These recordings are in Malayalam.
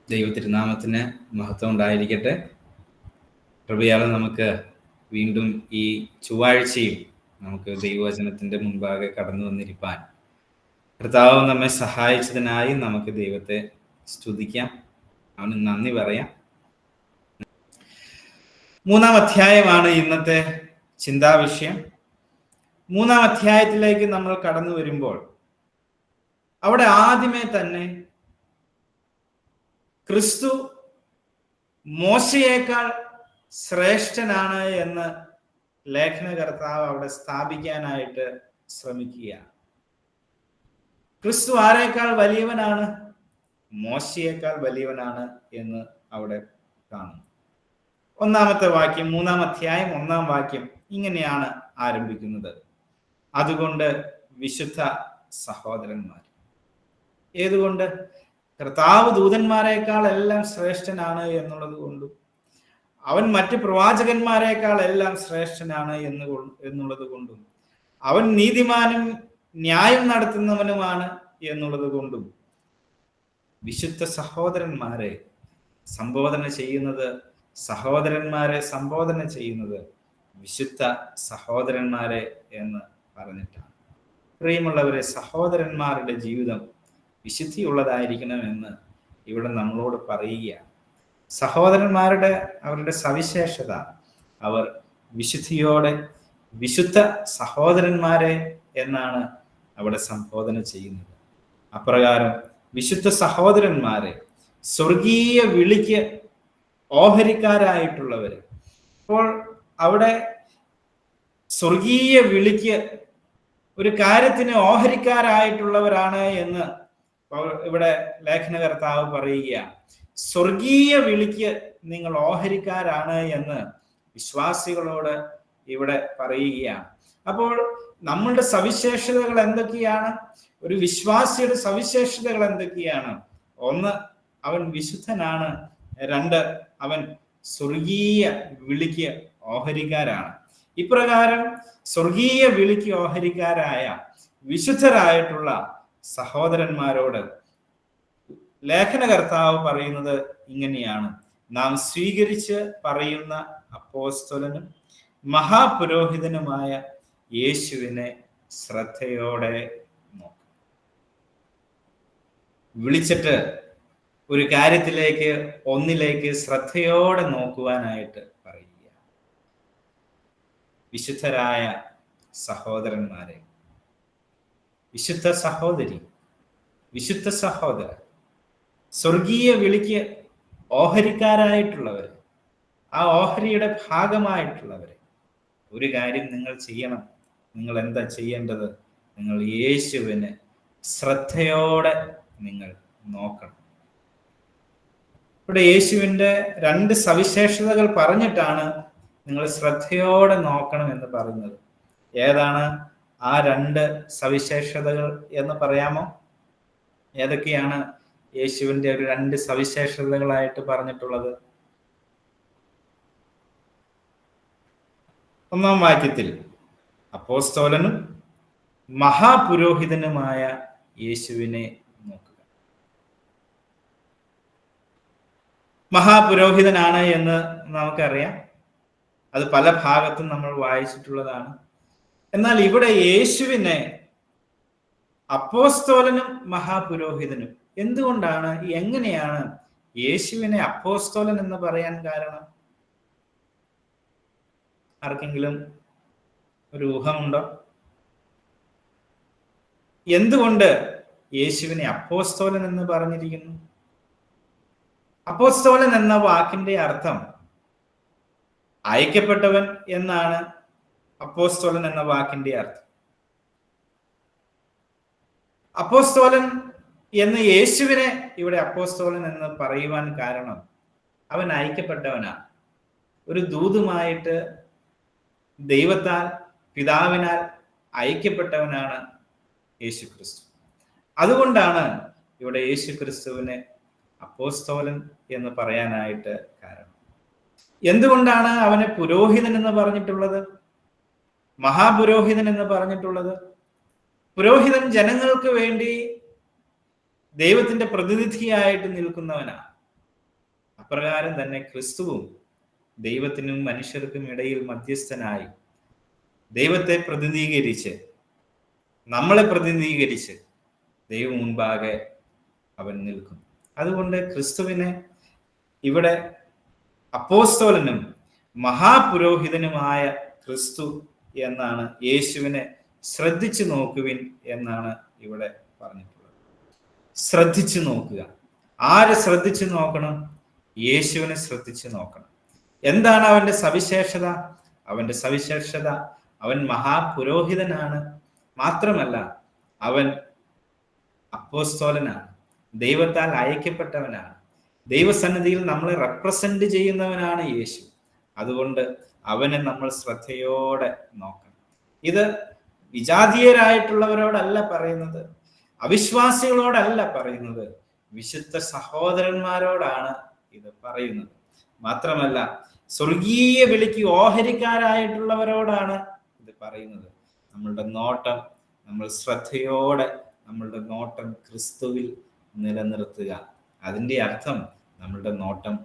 ദൈവത്തിരുനാമത്തിന് മഹത്വം ഉണ്ടായിരിക്കട്ടെ. കൃപയാലും നമുക്ക് വീണ്ടും ഈ ചൊവ്വാഴ്ചയും നമുക്ക് ദൈവവചനത്തിന്റെ മുൻപാകെ കടന്നു വന്നിരിപ്പാൻ കർത്താവ് നമ്മെ സഹായിച്ചതിനായി നമുക്ക് ദൈവത്തെ സ്തുതിക്കാം, അവന് നന്ദി പറയാം. 3-ാം അധ്യായമാണ് ഇന്നത്തെ ചിന്താവിഷയം. 3-ാം അധ്യായത്തിലേക്ക് നമ്മൾ കടന്നു വരുമ്പോൾ അവിടെ ആദ്യമേ തന്നെ ക്രിസ്തു മോശയേക്കാൾ ശ്രേഷ്ഠനാണ് എന്ന് ലേഖനകർത്താവ് അവിടെ സ്ഥാപിക്കാനായിട്ട് ശ്രമിക്കുകയാണ്. ക്രിസ്തു ആരേക്കാൾ വലിയവനാണ്? മോശയേക്കാൾ വലിയവനാണ് എന്ന് അവിടെ കാണുന്നു. 1-ാമത്തെ വാക്യം, 3-ാം അധ്യായം 1-ാം വാക്യം ഇങ്ങനെയാണ് ആരംഭിക്കുന്നത്: അതുകൊണ്ട് വിശുദ്ധ സഹോദരന്മാർ. ഏതുകൊണ്ട്? കർത്താവ് ദൂതന്മാരെക്കാൾ എല്ലാം ശ്രേഷ്ഠനാണ് എന്നുള്ളത് കൊണ്ടും അവൻ മറ്റ് പ്രവാചകന്മാരെക്കാൾ എല്ലാം ശ്രേഷ്ഠനാണ് എന്നുള്ളത് കൊണ്ടും അവൻ നീതിമാനും ന്യായം നടത്തുന്നവനുമാണ് എന്നുള്ളത് കൊണ്ടും വിശുദ്ധ സഹോദരന്മാരെ സംബോധന ചെയ്യുന്നത് വിശുദ്ധ സഹോദരന്മാരെ എന്ന് പറഞ്ഞിട്ടാണ്. പ്രിയമുള്ളവരെ, സഹോദരന്മാരുടെ ജീവിതം വിശുദ്ധിയുള്ളതായിരിക്കണമെന്ന് ഇവിടെ നമ്മളോട് പറയുകയാണ്. അവരുടെ സവിശേഷത, അവർ വിശുദ്ധിയോടെ വിശുദ്ധ സഹോദരന്മാരെ എന്നാണ് അവിടെ സംബോധന ചെയ്യുന്നത്. അപ്രകാരം വിശുദ്ധ സഹോദരന്മാരെ സ്വർഗീയ വിളിക്ക് ഓഹരിക്കാരായിട്ടുള്ളവര്. അപ്പോൾ അവിടെ സ്വർഗീയ വിളിക്ക് ഒരു കാര്യത്തിന് ഓഹരിക്കാരായിട്ടുള്ളവരാണ് എന്ന് ഇവിടെ ലേഖനകർത്താവ് പറയുകയാണ്. സ്വർഗീയ വിളിക്ക് നിങ്ങൾ ഓഹരിക്കാരാണ് എന്ന് വിശ്വാസികളോട് ഇവിടെ പറയുകയാണ്. അപ്പോൾ നമ്മളുടെ സവിശേഷതകൾ എന്തൊക്കെയാണ്? ഒരു വിശ്വാസിയുടെ സവിശേഷതകൾ എന്തൊക്കെയാണ്? 1, അവൻ വിശുദ്ധനാണ്. 2, അവൻ സ്വർഗീയ വിളിക്ക് ഓഹരിക്കാരാണ്. ഇപ്രകാരം സ്വർഗീയ വിളിക്ക് ഓഹരിക്കാരായ വിശുദ്ധരായിട്ടുള്ള സഹോദരന്മാരോട് ലേഖനകർത്താവ് പറയുന്നത് ഇങ്ങനെയാണ്: നാം സ്വീകരിച്ച് പറയുന്ന അപ്പോസ്തലനും മഹാപുരോഹിതനുമായ യേശുവിനെ ശ്രദ്ധയോടെ നോക്കും. വിളിച്ചിട്ട് ഒരു കാര്യത്തിലേക്ക്, ഒന്നിലേക്ക് ശ്രദ്ധയോടെ നോക്കുവാനായിട്ട് പറയുക. വിശുദ്ധരായ സഹോദരന്മാരെ, വിശുദ്ധ സഹോദരി, വിശുദ്ധ സഹോദരൻ, സ്വർഗീയ വിളിക്ക് ഓഹരിക്കാരായിട്ടുള്ളവർ, ആ ഓഹരിയുടെ ഭാഗമായിട്ടുള്ളവർ, ഒരു കാര്യം നിങ്ങൾ ചെയ്യണം. നിങ്ങൾ എന്താ ചെയ്യേണ്ടത്? നിങ്ങൾ യേശുവിനെ ശ്രദ്ധയോടെ നിങ്ങൾ നോക്കണം. ഇവിടെ യേശുവിൻ്റെ 2 സവിശേഷതകൾ പറഞ്ഞിട്ടാണ് നിങ്ങൾ ശ്രദ്ധയോടെ നോക്കണം എന്ന് പറയുന്നത്. ഏതാണ് ആ 2 സവിശേഷതകൾ എന്ന് പറയാമോ? ഏതൊക്കെയാണ് യേശുവിൻ്റെ ഒരു 2 സവിശേഷതകളായിട്ട് പറഞ്ഞിട്ടുള്ളത്? 1-ാം വാക്യത്തിൽ അപ്പോസ്തലനും മഹാപുരോഹിതനുമായ യേശുവിനെ നോക്കുക. മഹാപുരോഹിതനാണ് എന്ന് നമുക്കറിയാം. അത് പല ഭാഗത്തും നമ്മൾ വായിച്ചിട്ടുള്ളതാണ്. എന്നാൽ ഇവിടെ യേശുവിനെ അപ്പോസ്തലനും മഹാപുരോഹിതനും. എന്തുകൊണ്ടാണ്, എങ്ങനെയാണ് യേശുവിനെ അപ്പോസ്തലൻ എന്ന് പറയാൻ കാരണം? ആർക്കെങ്കിലും ഒരു ഊഹമുണ്ടോ? എന്തുകൊണ്ട് യേശുവിനെ അപ്പോസ്തലൻ എന്ന് പറഞ്ഞിരിക്കുന്നു? അപ്പോസ്തലൻ എന്ന വാക്കിന്റെ അർത്ഥം അയക്കപ്പെട്ടവൻ എന്നാണ്. അപ്പോസ്തലൻ എന്ന വാക്കിന്റെ അർത്ഥം. അപ്പോസ്തലൻ എന്ന് യേശുവിനെ ഇവിടെ അപ്പോസ്തലൻ എന്ന് പറയുവാൻ കാരണം അവൻ അയക്കപ്പെട്ടവനാണ്. ഒരു ദൂതുമായിട്ട് ദൈവത്താൽ, പിതാവിനാൽ അയക്കപ്പെട്ടവനാണ് യേശു ക്രിസ്തു. അതുകൊണ്ടാണ് ഇവിടെ യേശു ക്രിസ്തുവിനെ അപ്പോസ്തലൻ എന്ന് പറയാനായിട്ട് കാരണം. എന്തുകൊണ്ടാണ് അവനെ പുരോഹിതൻ എന്ന് പറഞ്ഞിട്ടുള്ളത്, മഹാപുരോഹിതൻ എന്ന് പറഞ്ഞിട്ടുള്ളത്? പുരോഹിതൻ ജനങ്ങൾക്ക് വേണ്ടി ദൈവത്തിന്റെ പ്രതിനിധിയായിട്ട് നിൽക്കുന്നവനാണ്. അപ്രകാരം തന്നെ ക്രിസ്തുവും ദൈവത്തിനും മനുഷ്യർക്കും ഇടയിൽ മധ്യസ്ഥനായി ദൈവത്തെ പ്രതിനിധീകരിച്ച്, നമ്മളെ പ്രതിനിധീകരിച്ച് ദൈവം മുൻപാകെ അവൻ നിൽക്കും. അതുകൊണ്ട് ക്രിസ്തുവിനെ ഇവിടെ അപ്പോസ്തലനും മഹാപുരോഹിതനുമായ ക്രിസ്തു എന്നാണ്, യേശുവിനെ ശ്രദ്ധിച്ചു നോക്കുവിൻ എന്നാണ് ഇവിടെ പറഞ്ഞിട്ടുള്ളത്. ശ്രദ്ധിച്ചു നോക്കുക. ആരെ ശ്രദ്ധിച്ചു നോക്കണം? യേശുവിനെ ശ്രദ്ധിച്ചു നോക്കണം. എന്താണ് അവന്റെ സവിശേഷത? അവന്റെ സവിശേഷത അവൻ മഹാപുരോഹിതനാണ്. മാത്രമല്ല, അവൻ അപ്പോസ്തലനാണ്, ദൈവത്താൽ അയക്കപ്പെട്ടവനാണ്. ദൈവസന്നിധിയിൽ നമ്മളെ റെപ്രസെന്റ് ചെയ്യുന്നവനാണ് യേശു. അതുകൊണ്ട് അവനെ നമ്മൾ ശ്രദ്ധയോടെ നോക്കണം. ഇത് വിജാതീയരായിട്ടുള്ളവരോടല്ല പറയുന്നത്, അവിശ്വാസികളോടല്ല പറയുന്നത്, വിശുദ്ധ സഹോദരന്മാരോടാണ് ഇത് പറയുന്നത്. മാത്രമല്ല, സ്വർഗീയ വിളിക്ക് ഓഹരിക്കാരായിട്ടുള്ളവരോടാണ് ഇത് പറയുന്നത്. നമ്മളുടെ നോട്ടം, നമ്മൾ ശ്രദ്ധയോടെ നമ്മളുടെ നോട്ടം ക്രിസ്തുവിൽ നിലനിർത്തുക. അതിൻ്റെ അർത്ഥം നമ്മളുടെ നോട്ടം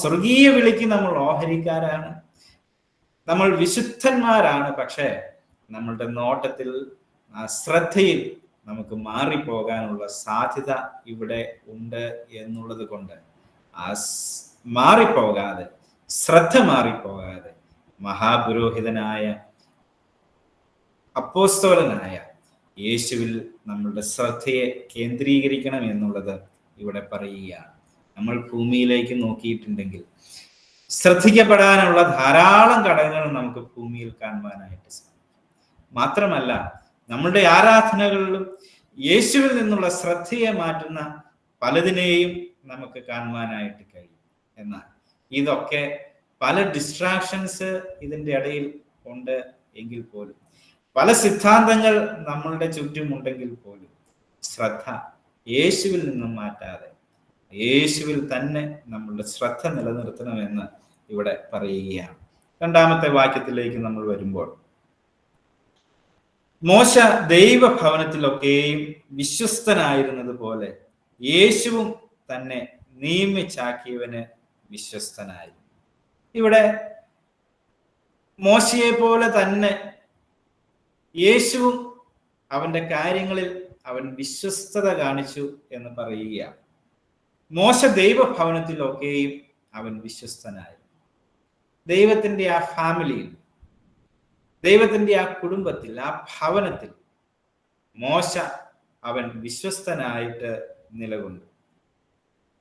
സ്വർഗീയ വിളിക്ക് നമ്മൾ ഓഹരിക്കാരാണ്, നമ്മൾ വിശുദ്ധന്മാരാണ്. പക്ഷേ നമ്മളുടെ നോട്ടത്തിൽ, ആ ശ്രദ്ധയിൽ നമുക്ക് മാറിപ്പോകാനുള്ള സാധ്യത ഇവിടെ ഉണ്ട് എന്നുള്ളത് കൊണ്ട് ആ മാറിപ്പോകാതെ, ശ്രദ്ധ മാറിപ്പോകാതെ മഹാപുരോഹിതനായ അപ്പോസ്തലനായ യേശുവിൽ നമ്മളുടെ ശ്രദ്ധയെ കേന്ദ്രീകരിക്കണം എന്നുള്ളത് ഇവിടെ പറയുകയാണ്. നമ്മൾ ഭൂമിയിലേക്ക് നോക്കിയിട്ടുണ്ടെങ്കിൽ ശ്രദ്ധിക്കപ്പെടാനുള്ള ധാരാളം ഘടകങ്ങൾ നമുക്ക് ഭൂമിയിൽ കാണുവാനായിട്ട് സാധിക്കും. മാത്രമല്ല, നമ്മളുടെ ആരാധനകളിലും യേശുവിൽ നിന്നുള്ള ശ്രദ്ധയെ മാറ്റുന്ന പലതിനെയും നമുക്ക് കാണുവാനായിട്ട് കഴിയും. എന്നാൽ ഇതൊക്കെ പല ഡിസ്ട്രാക്ഷൻസ് ഇതിൻ്റെ ഇടയിൽ ഉണ്ട് എങ്കിൽ പോലും, പല സിദ്ധാന്തങ്ങൾ നമ്മളുടെ ചുറ്റുമുണ്ടെങ്കിൽ പോലും, ശ്രദ്ധ യേശുവിൽ നിന്നും മാറ്റാതെ യേശുവിൽ തന്നെ നമ്മളുടെ ശ്രദ്ധ നിലനിർത്തണമെന്ന് ഇവിടെ പറയുകയാണ്. രണ്ടാമത്തെ വാക്യത്തിലേക്ക് നമ്മൾ വരുമ്പോൾ, മോശ ദൈവഭവനത്തിലൊക്കെയും വിശ്വസ്തനായിരുന്നത് പോലെ യേശുവും തന്നെ നിയമിച്ചാക്കിയവന് വിശ്വസ്തനായി. ഇവിടെ മോശയെ പോലെ തന്നെ യേശുവും അവന്റെ കാര്യങ്ങളിൽ അവൻ വിശ്വസ്തത കാണിച്ചു എന്ന് പറയുകയാണ്. മോശ ദൈവഭവനത്തിലൊക്കെയും അവൻ വിശ്വസ്തനായി. ദൈവത്തിന്റെ ആ ഫാമിലിയിൽ, ദൈവത്തിന്റെ ആ കുടുംബത്തിൽ, ആ ഭവനത്തിൽ മോശ അവൻ വിശ്വസ്തനായിട്ട് നിലകൊണ്ടു.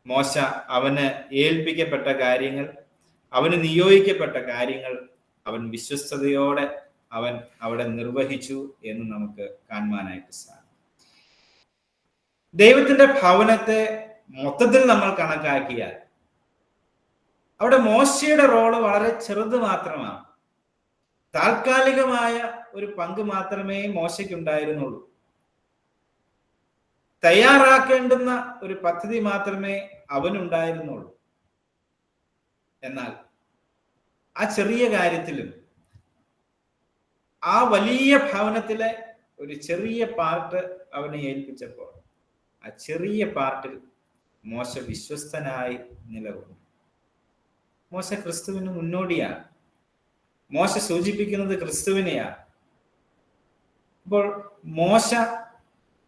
മോശ അവന് ഏൽപ്പിക്കപ്പെട്ട കാര്യങ്ങൾ, അവന് നിയോഗിക്കപ്പെട്ട കാര്യങ്ങൾ അവൻ വിശ്വസ്തയോടെ അവൻ അവിടെ നിർവഹിച്ചു എന്ന് നമുക്ക് കാണുവാനായിട്ട് സാധിക്കും. ദൈവത്തിന്റെ ഭവനത്തെ മൊത്തത്തിൽ നമ്മൾ കണക്കാക്കിയാൽ അവിടെ മോശയുടെ റോള് വളരെ ചെറുത് മാത്രമാണ്. താൽക്കാലികമായ ഒരു പങ്ക് മാത്രമേ മോശയ്ക്കുണ്ടായിരുന്നുള്ളൂ. തയ്യാറാക്കേണ്ടുന്ന ഒരു പദ്ധതി മാത്രമേ അവനുണ്ടായിരുന്നുള്ളൂ. എന്നാൽ ആ ചെറിയ കാര്യത്തിലും, ആ വലിയ ഭവനത്തിലെ ഒരു ചെറിയ പാർട്ട് അവനെ ഏൽപ്പിച്ചപ്പോൾ ആ ചെറിയ പാർട്ടിൽ മോശ വിശ്വസ്തനായി നിലകൊണ്ടു. മോശ ക്രിസ്തുവിന് മുന്നോടിയാണ്. മോശ സൂചിപ്പിക്കുന്നത് ക്രിസ്തുവിനെയാണ്. അപ്പോൾ മോശ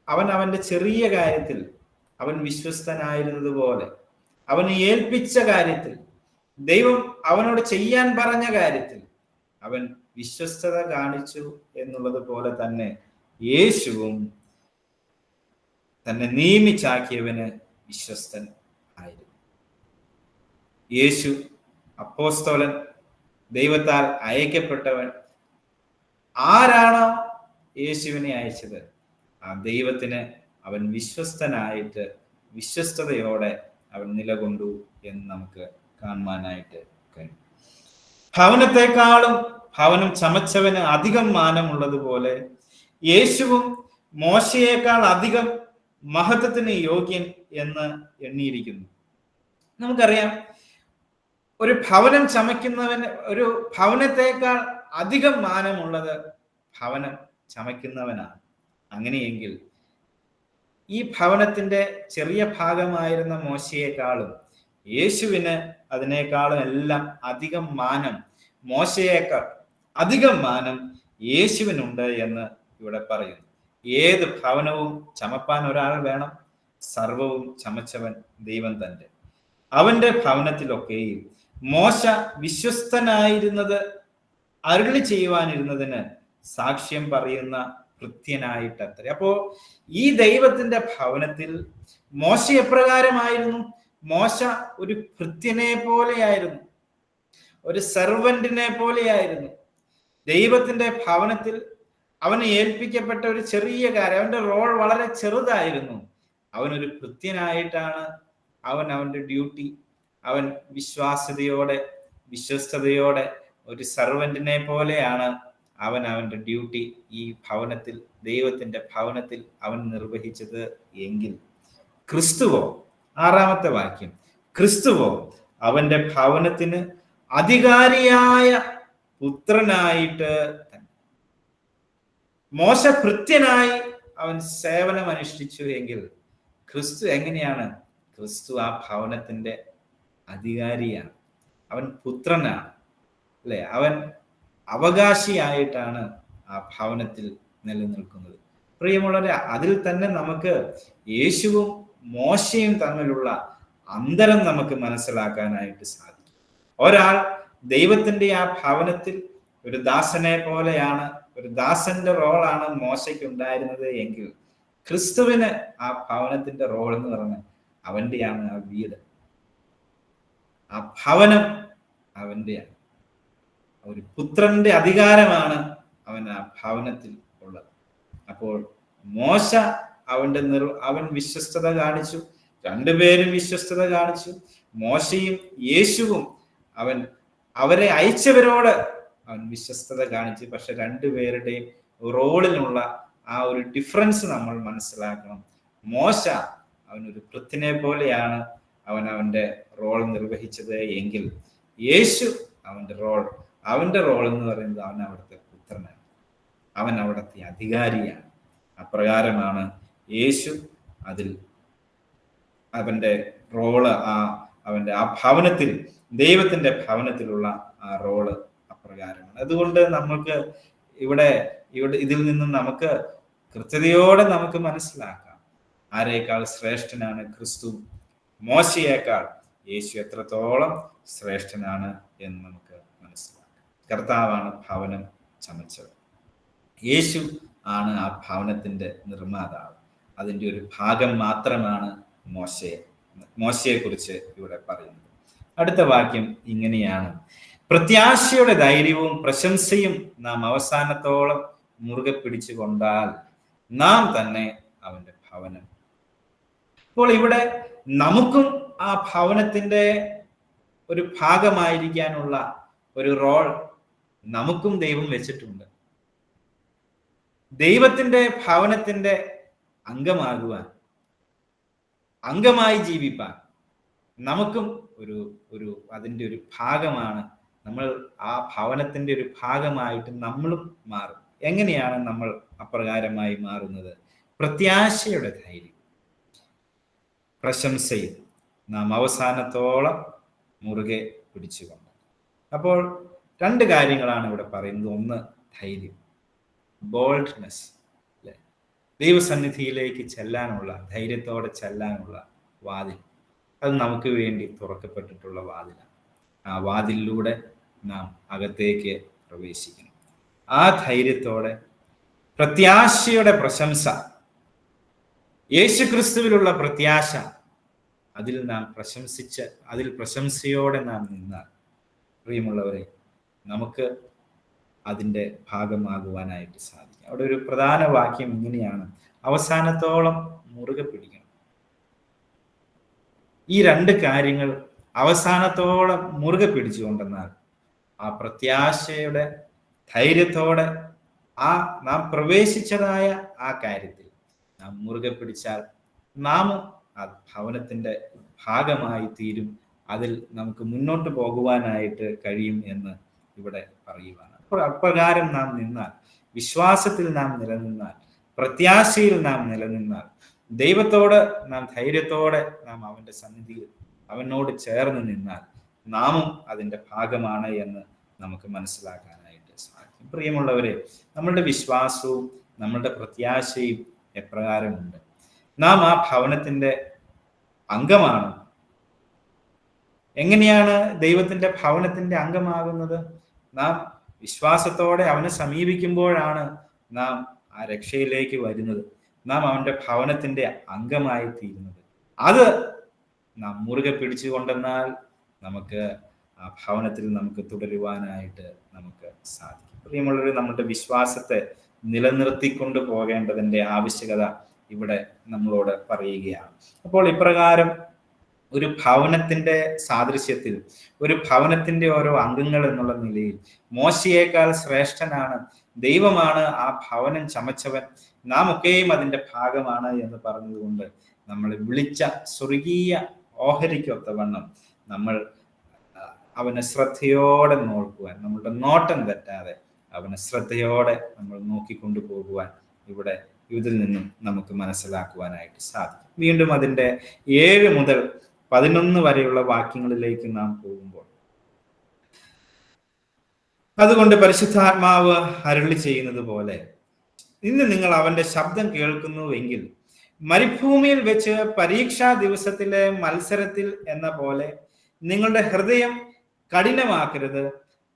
അവന്റെ ചെറിയ കാര്യത്തിൽ അവൻ വിശ്വസ്തനായിരുന്നത് പോലെ, അവന് ഏൽപ്പിച്ച കാര്യത്തിൽ, ദൈവം അവനോട് ചെയ്യാൻ പറഞ്ഞ കാര്യത്തിൽ അവൻ വിശ്വസ്തത കാണിച്ചു എന്നുള്ളത് പോലെ തന്നെ യേശുവും തന്നെ നിയമിച്ചാക്കിയവന് വിശ്വസ്തൻ ആയിരുന്നു. യേശു അപ്പോസ്തലൻ, ദൈവത്താൽ അയക്കപ്പെട്ടവൻ. ആരാണോ യേശുവിനെ അയച്ചത് ആ ദൈവത്തിന് അവൻ വിശ്വസ്തനായിട്ട് വിശ്വസ്തയോടെ അവൻ നിലകൊണ്ടു എന്ന് നമുക്ക് കാണുവാനായിട്ട് കഴിയും. ഭവനത്തെക്കാളും ഭവനം ചമച്ചവന് അധികം മാനമുള്ളതുപോലെ യേശുവും മോശയേക്കാൾ അധികം മഹത്വത്തിന് യോഗ്യൻ എന്ന് എണ്ണിയിരിക്കുന്നു. നമുക്കറിയാം, ഒരു ഭവനം ചമയ്ക്കുന്നവന്, ഒരു ഭവനത്തെക്കാൾ അധികം മാനമുള്ളത് ഭവനം ചമയ്ക്കുന്നവനാണ്. അങ്ങനെയെങ്കിൽ ഈ ഭവനത്തിന്റെ ചെറിയ ഭാഗമായിരുന്ന മോശയെക്കാളും യേശുവിന് അതിനേക്കാളും എല്ലാം അധികം മാനം, മോശയേക്കാൾ അധികം മാനം യേശുവിനുണ്ട് എന്ന് ഇവിടെ പറയുന്നു. ഏത് ഭവനവും ചമപ്പാൻ ഒരാൾ വേണം. സർവവും ചമച്ചവൻ ദൈവം തന്നെ. അവന്റെ ഭവനത്തിലൊക്കെയും മോശ വിശ്വസ്തനായിരുന്നത് അരുളി ചെയ്യുവാനിരുന്നതിന് സാക്ഷ്യം പറയുന്ന കൃത്യനായിട്ടത്രേ. അപ്പോ ഈ ദൈവത്തിന്റെ ഭവനത്തിൽ മോശ എപ്രകാരമായിരുന്നു? മോശ ഒരു ഭൃത്യനെ പോലെയായിരുന്നു, ഒരു സെർവന്റിനെ പോലെയായിരുന്നു. ദൈവത്തിന്റെ ഭവനത്തിൽ അവന് ഏൽപ്പിക്കപ്പെട്ട ഒരു ചെറിയ കാര്യം, അവന്റെ റോൾ വളരെ ചെറുതായിരുന്നു. അവനൊരു ഭൃത്യനായിട്ടാണ് അവന്റെ ഡ്യൂട്ടി, അവൻ വിശ്വസ്തയോടെ ഒരു സെർവന്റിനെ പോലെയാണ് അവന്റെ ഡ്യൂട്ടി ഈ ഭവനത്തിൽ, ദൈവത്തിന്റെ ഭവനത്തിൽ അവൻ നിർവഹിച്ചത്. എങ്കിൽ ക്രിസ്തുവോ, 6-ാമത്തെ വാക്യം, ക്രിസ്തുവോ അവന്റെ ഭവനത്തിന് അധികാരിയായ പുത്രനായിട്ട് തന്നെ. മോശ ഭൃത്യനായി അവൻ സേവനം അനുഷ്ഠിച്ചു എങ്കിൽ ക്രിസ്തു എങ്ങനെയാണ്? ക്രിസ്തു ആ ഭവനത്തിന്റെ അധികാരിയാണ്, അവൻ പുത്രനാണ്, അല്ലെ? അവൻ അവകാശിയായിട്ടാണ് ആ ഭവനത്തിൽ നിലനിൽക്കുന്നത്. പ്രിയമുള്ളവരെ, അതിൽ തന്നെ നമുക്ക് യേശുവും മോശയും തമ്മിലുള്ള അന്തരം നമുക്ക് മനസ്സിലാക്കാനായിട്ട് സാധിക്കും. ഒരാൾ ദൈവത്തിന്റെ ആ ഭവനത്തിൽ ഒരു ദാസനെ പോലെയാണ്, ഒരു ദാസന്റെ റോളാണ് മോശയ്ക്ക് ഉണ്ടായിരുന്നത് എങ്കിൽ ക്രിസ്തുവിന് ആ ഭവനത്തിന്റെ റോൾ എന്ന് പറഞ്ഞാൽ അവന്റെയാണ്. ആ വീട്, ആ ഭവനം അവന്റെയാണ്. ഒരു പുത്രന്റെ അധികാരമാണ് അവൻ ആ ഭവനത്തിൽ ഉള്ളത്. അപ്പോൾ മോശ അവൻ വിശ്വസ്തത കാണിച്ചു, രണ്ടുപേരും വിശ്വസ്തത കാണിച്ചു. മോശയും യേശുവും അവരെ അയച്ചവരോട് അവൻ വിശ്വസ്തത കാണിച്ചു. പക്ഷെ രണ്ടുപേരുടെയും റോളിലുള്ള ആ ഒരു ഡിഫറൻസ് നമ്മൾ മനസ്സിലാക്കണം. മോശ അവനൊരു ഭൃത്യനെ പോലെയാണ് അവന്റെ റോൾ നിർവഹിച്ചത് എങ്കിൽ യേശു അവന്റെ റോൾ എന്ന് പറയുന്നത് അവൻ അവിടുത്തെ പുത്രനാണ്, അവൻ അവിടുത്തെ അധികാരിയാണ്. അപ്രകാരമാണ് യേശു അതിൽ അവന്റെ റോള്, അവന്റെ ആ ഭവനത്തിൽ, ദൈവത്തിന്റെ ഭവനത്തിലുള്ള ആ റോള് അപ്രകാരമാണ്. അതുകൊണ്ട് നമുക്ക് ഇവിടെ ഇതിൽ നിന്നും നമുക്ക് കൃത്യതയോടെ നമുക്ക് മനസ്സിലാക്കാം ആരേക്കാൾ ശ്രേഷ്ഠനാണ് ക്രിസ്തു, മോശയേക്കാൾ യേശു എത്രത്തോളം ശ്രേഷ്ഠനാണ് എന്ന് നമുക്ക് മനസ്സിലാക്കാം. കർത്താവാണ് ഭവനം ചമച്ചത്, യേശു ആണ് ആ ഭവനത്തിന്റെ നിർമ്മാതാവ്. അതിൻ്റെ ഒരു ഭാഗം മാത്രമാണ് മോശയെ കുറിച്ച് ഇവിടെ പറയുന്നത്. അടുത്ത വാക്യം ഇങ്ങനെയാണ്: പ്രത്യാശയുടെ ധൈര്യവും പ്രശംസയും നാം അവസാനത്തോളം മുറുകെ പിടിച്ചു കൊണ്ടാൽ നാം തന്നെ അവന്റെ ഭവനം. അപ്പോൾ ഇവിടെ നമുക്കും ആ ഭവനത്തിന്റെ ഒരു ഭാഗമായിരിക്കാനുള്ള ഒരു റോൾ നമുക്കും ദൈവം വെച്ചിട്ടുണ്ട്. ദൈവത്തിന്റെ ഭവനത്തിന്റെ അംഗമാകുവാൻ, അംഗമായി ജീവിപ്പാൻ നമുക്കും അതിൻ്റെ ഒരു ഭാഗമാണ്. നമ്മൾ ആ ഭവനത്തിന്റെ ഒരു ഭാഗമായിട്ട് നമ്മളും മാറും. എങ്ങനെയാണ് നമ്മൾ അപ്രകാരമായി മാറുന്നത്? പ്രത്യാശയുടെ ധൈര്യം, പ്രശംസയും നാം അവസാനത്തോളം മുറുകെ പിടിച്ചുകൊണ്ട്. അപ്പോൾ രണ്ട് കാര്യങ്ങളാണ് ഇവിടെ പറയുന്നത്. ഒന്ന് ധൈര്യം, ബോൾഡ്നെസ്, അല്ലെ? ദൈവസന്നിധിയിലേക്ക് ചെല്ലാനുള്ള, ധൈര്യത്തോടെ ചെല്ലാനുള്ള വാതിൽ, അത് നമുക്ക് വേണ്ടി തുറക്കപ്പെട്ടിട്ടുള്ള വാതിലാണ്. ആ വാതിലിലൂടെ നാം അകത്തേക്ക് പ്രവേശിക്കണം. ആ ധൈര്യത്തോടെ പ്രത്യാശയുടെ പ്രശംസ, യേശുക്രിസ്തുവിലുള്ള പ്രത്യാശ, അതിൽ പ്രശംസയോടെ നാം നിന്നാൽ, പ്രിയമുള്ളവരെ, നമുക്ക് അതിൻ്റെ ഭാഗമാകുവാനായിട്ട് സാധിക്കും. അവിടെ ഒരു പ്രധാന വാക്യം ഇങ്ങനെയാണ്: അവസാനത്തോളം മുറുകെ പിടിക്കണം. ഈ രണ്ട് കാര്യങ്ങൾ അവസാനത്തോളം മുറുകെ പിടിച്ചുകൊണ്ടെന്നാൽ ആ പ്രത്യാശയുടെ ധൈര്യത്തോടെ നാം പ്രവേശിച്ചതായ ആ കാര്യത്തിൽ നാം മുറുകെ പിടിച്ചാൽ നാമും ആ ഭവനത്തിന്റെ ഭാഗമായി തീരും. അതിൽ നമുക്ക് മുന്നോട്ട് പോകുവാനായിട്ട് കഴിയും എന്ന് ഇവിടെ പറയുവാണ്. അപ്പോൾ അപ്രകാരം നാം നിന്നാൽ, വിശ്വാസത്തിൽ നാം നിലനിന്നാൽ, പ്രത്യാശയിൽ നാം നിലനിന്നാൽ, ദൈവത്തോട് നാം ധൈര്യത്തോടെ നാം അവന്റെ സന്നിധിയിൽ അവനോട് ചേർന്ന് നിന്നാൽ നാമും അതിൻ്റെ ഭാഗമാണ് എന്ന് നമുക്ക് മനസ്സിലാക്കാനായിട്ട് സാധിക്കും. പ്രിയമുള്ളവരെ, നമ്മളുടെ വിശ്വാസവും നമ്മളുടെ പ്രത്യാശയും എപ്രകാരമുണ്ട്? നാം ആ ഭവനത്തിൻ്റെ അംഗമാണ്. എങ്ങനെയാണ് ദൈവത്തിന്റെ ഭവനത്തിന്റെ അംഗമാകുന്നത്? നാം വിശ്വാസത്തോടെ അവനെ സമീപിക്കുമ്പോഴാണ് നാം ആ രക്ഷയിലേക്ക് വരുന്നത്, നാം അവന്റെ ഭവനത്തിന്റെ അംഗമായി തീരുന്നത്. അത് നാം മുറുകെ പിടിച്ചുകൊണ്ടെന്നാൽ നമുക്ക് ആ ഭവനത്തിൽ നമുക്ക് തുടരുവാനായിട്ട് നമുക്ക് സാധിക്കും. പ്രിയമുള്ളവർ, നമ്മുടെ വിശ്വാസത്തെ നിലനിർത്തിക്കൊണ്ട് പോകേണ്ടതിൻ്റെ ആവശ്യകത ഇവിടെ നമ്മളോട് പറയുകയാണ്. അപ്പോൾ ഇപ്രകാരം ഒരു ഭവനത്തിന്റെ സാദൃശ്യത്തിൽ, ഒരു ഭവനത്തിന്റെ ഓരോ അംഗങ്ങൾ എന്നുള്ള നിലയിൽ മോശയേക്കാൾ ശ്രേഷ്ഠനാണ്, ദൈവമാണ് ആ ഭവനം ചമച്ചവൻ, നാം ഒക്കെയും അതിന്റെ ഭാഗമാണ് എന്ന് പറഞ്ഞതുകൊണ്ട് നമ്മൾ വിളിച്ച സ്വർഗീയ ഓഹരിക്കൊത്തവണ്ണം നമ്മൾ അവനെ ശ്രദ്ധയോടെ നോക്കുവാൻ, നമ്മളുടെ നോട്ടം തെറ്റാതെ അവനെ ശ്രദ്ധയോടെ നമ്മൾ നോക്കിക്കൊണ്ടു പോകുവാൻ ഇവിടെ ഇതിൽ നിന്നും നമുക്ക് മനസ്സിലാക്കുവാനായിട്ട് സാധിക്കും. വീണ്ടും അതിൻ്റെ 7 മുതൽ 11 വരെയുള്ള വാക്യങ്ങളിലേക്ക് നാം പോകുമ്പോൾ, അതുകൊണ്ട് പരിശുദ്ധാത്മാവ് അരുളി ചെയ്യുന്നത് പോലെ, ഇന്ന് നിങ്ങൾ അവന്റെ ശബ്ദം കേൾക്കുന്നുവെങ്കിൽ മരുഭൂമിയിൽ വെച്ച് പരീക്ഷാ ദിവസത്തിലെ മത്സരത്തിൽ എന്ന പോലെ നിങ്ങളുടെ ഹൃദയം കഠിനമാക്കരുത്.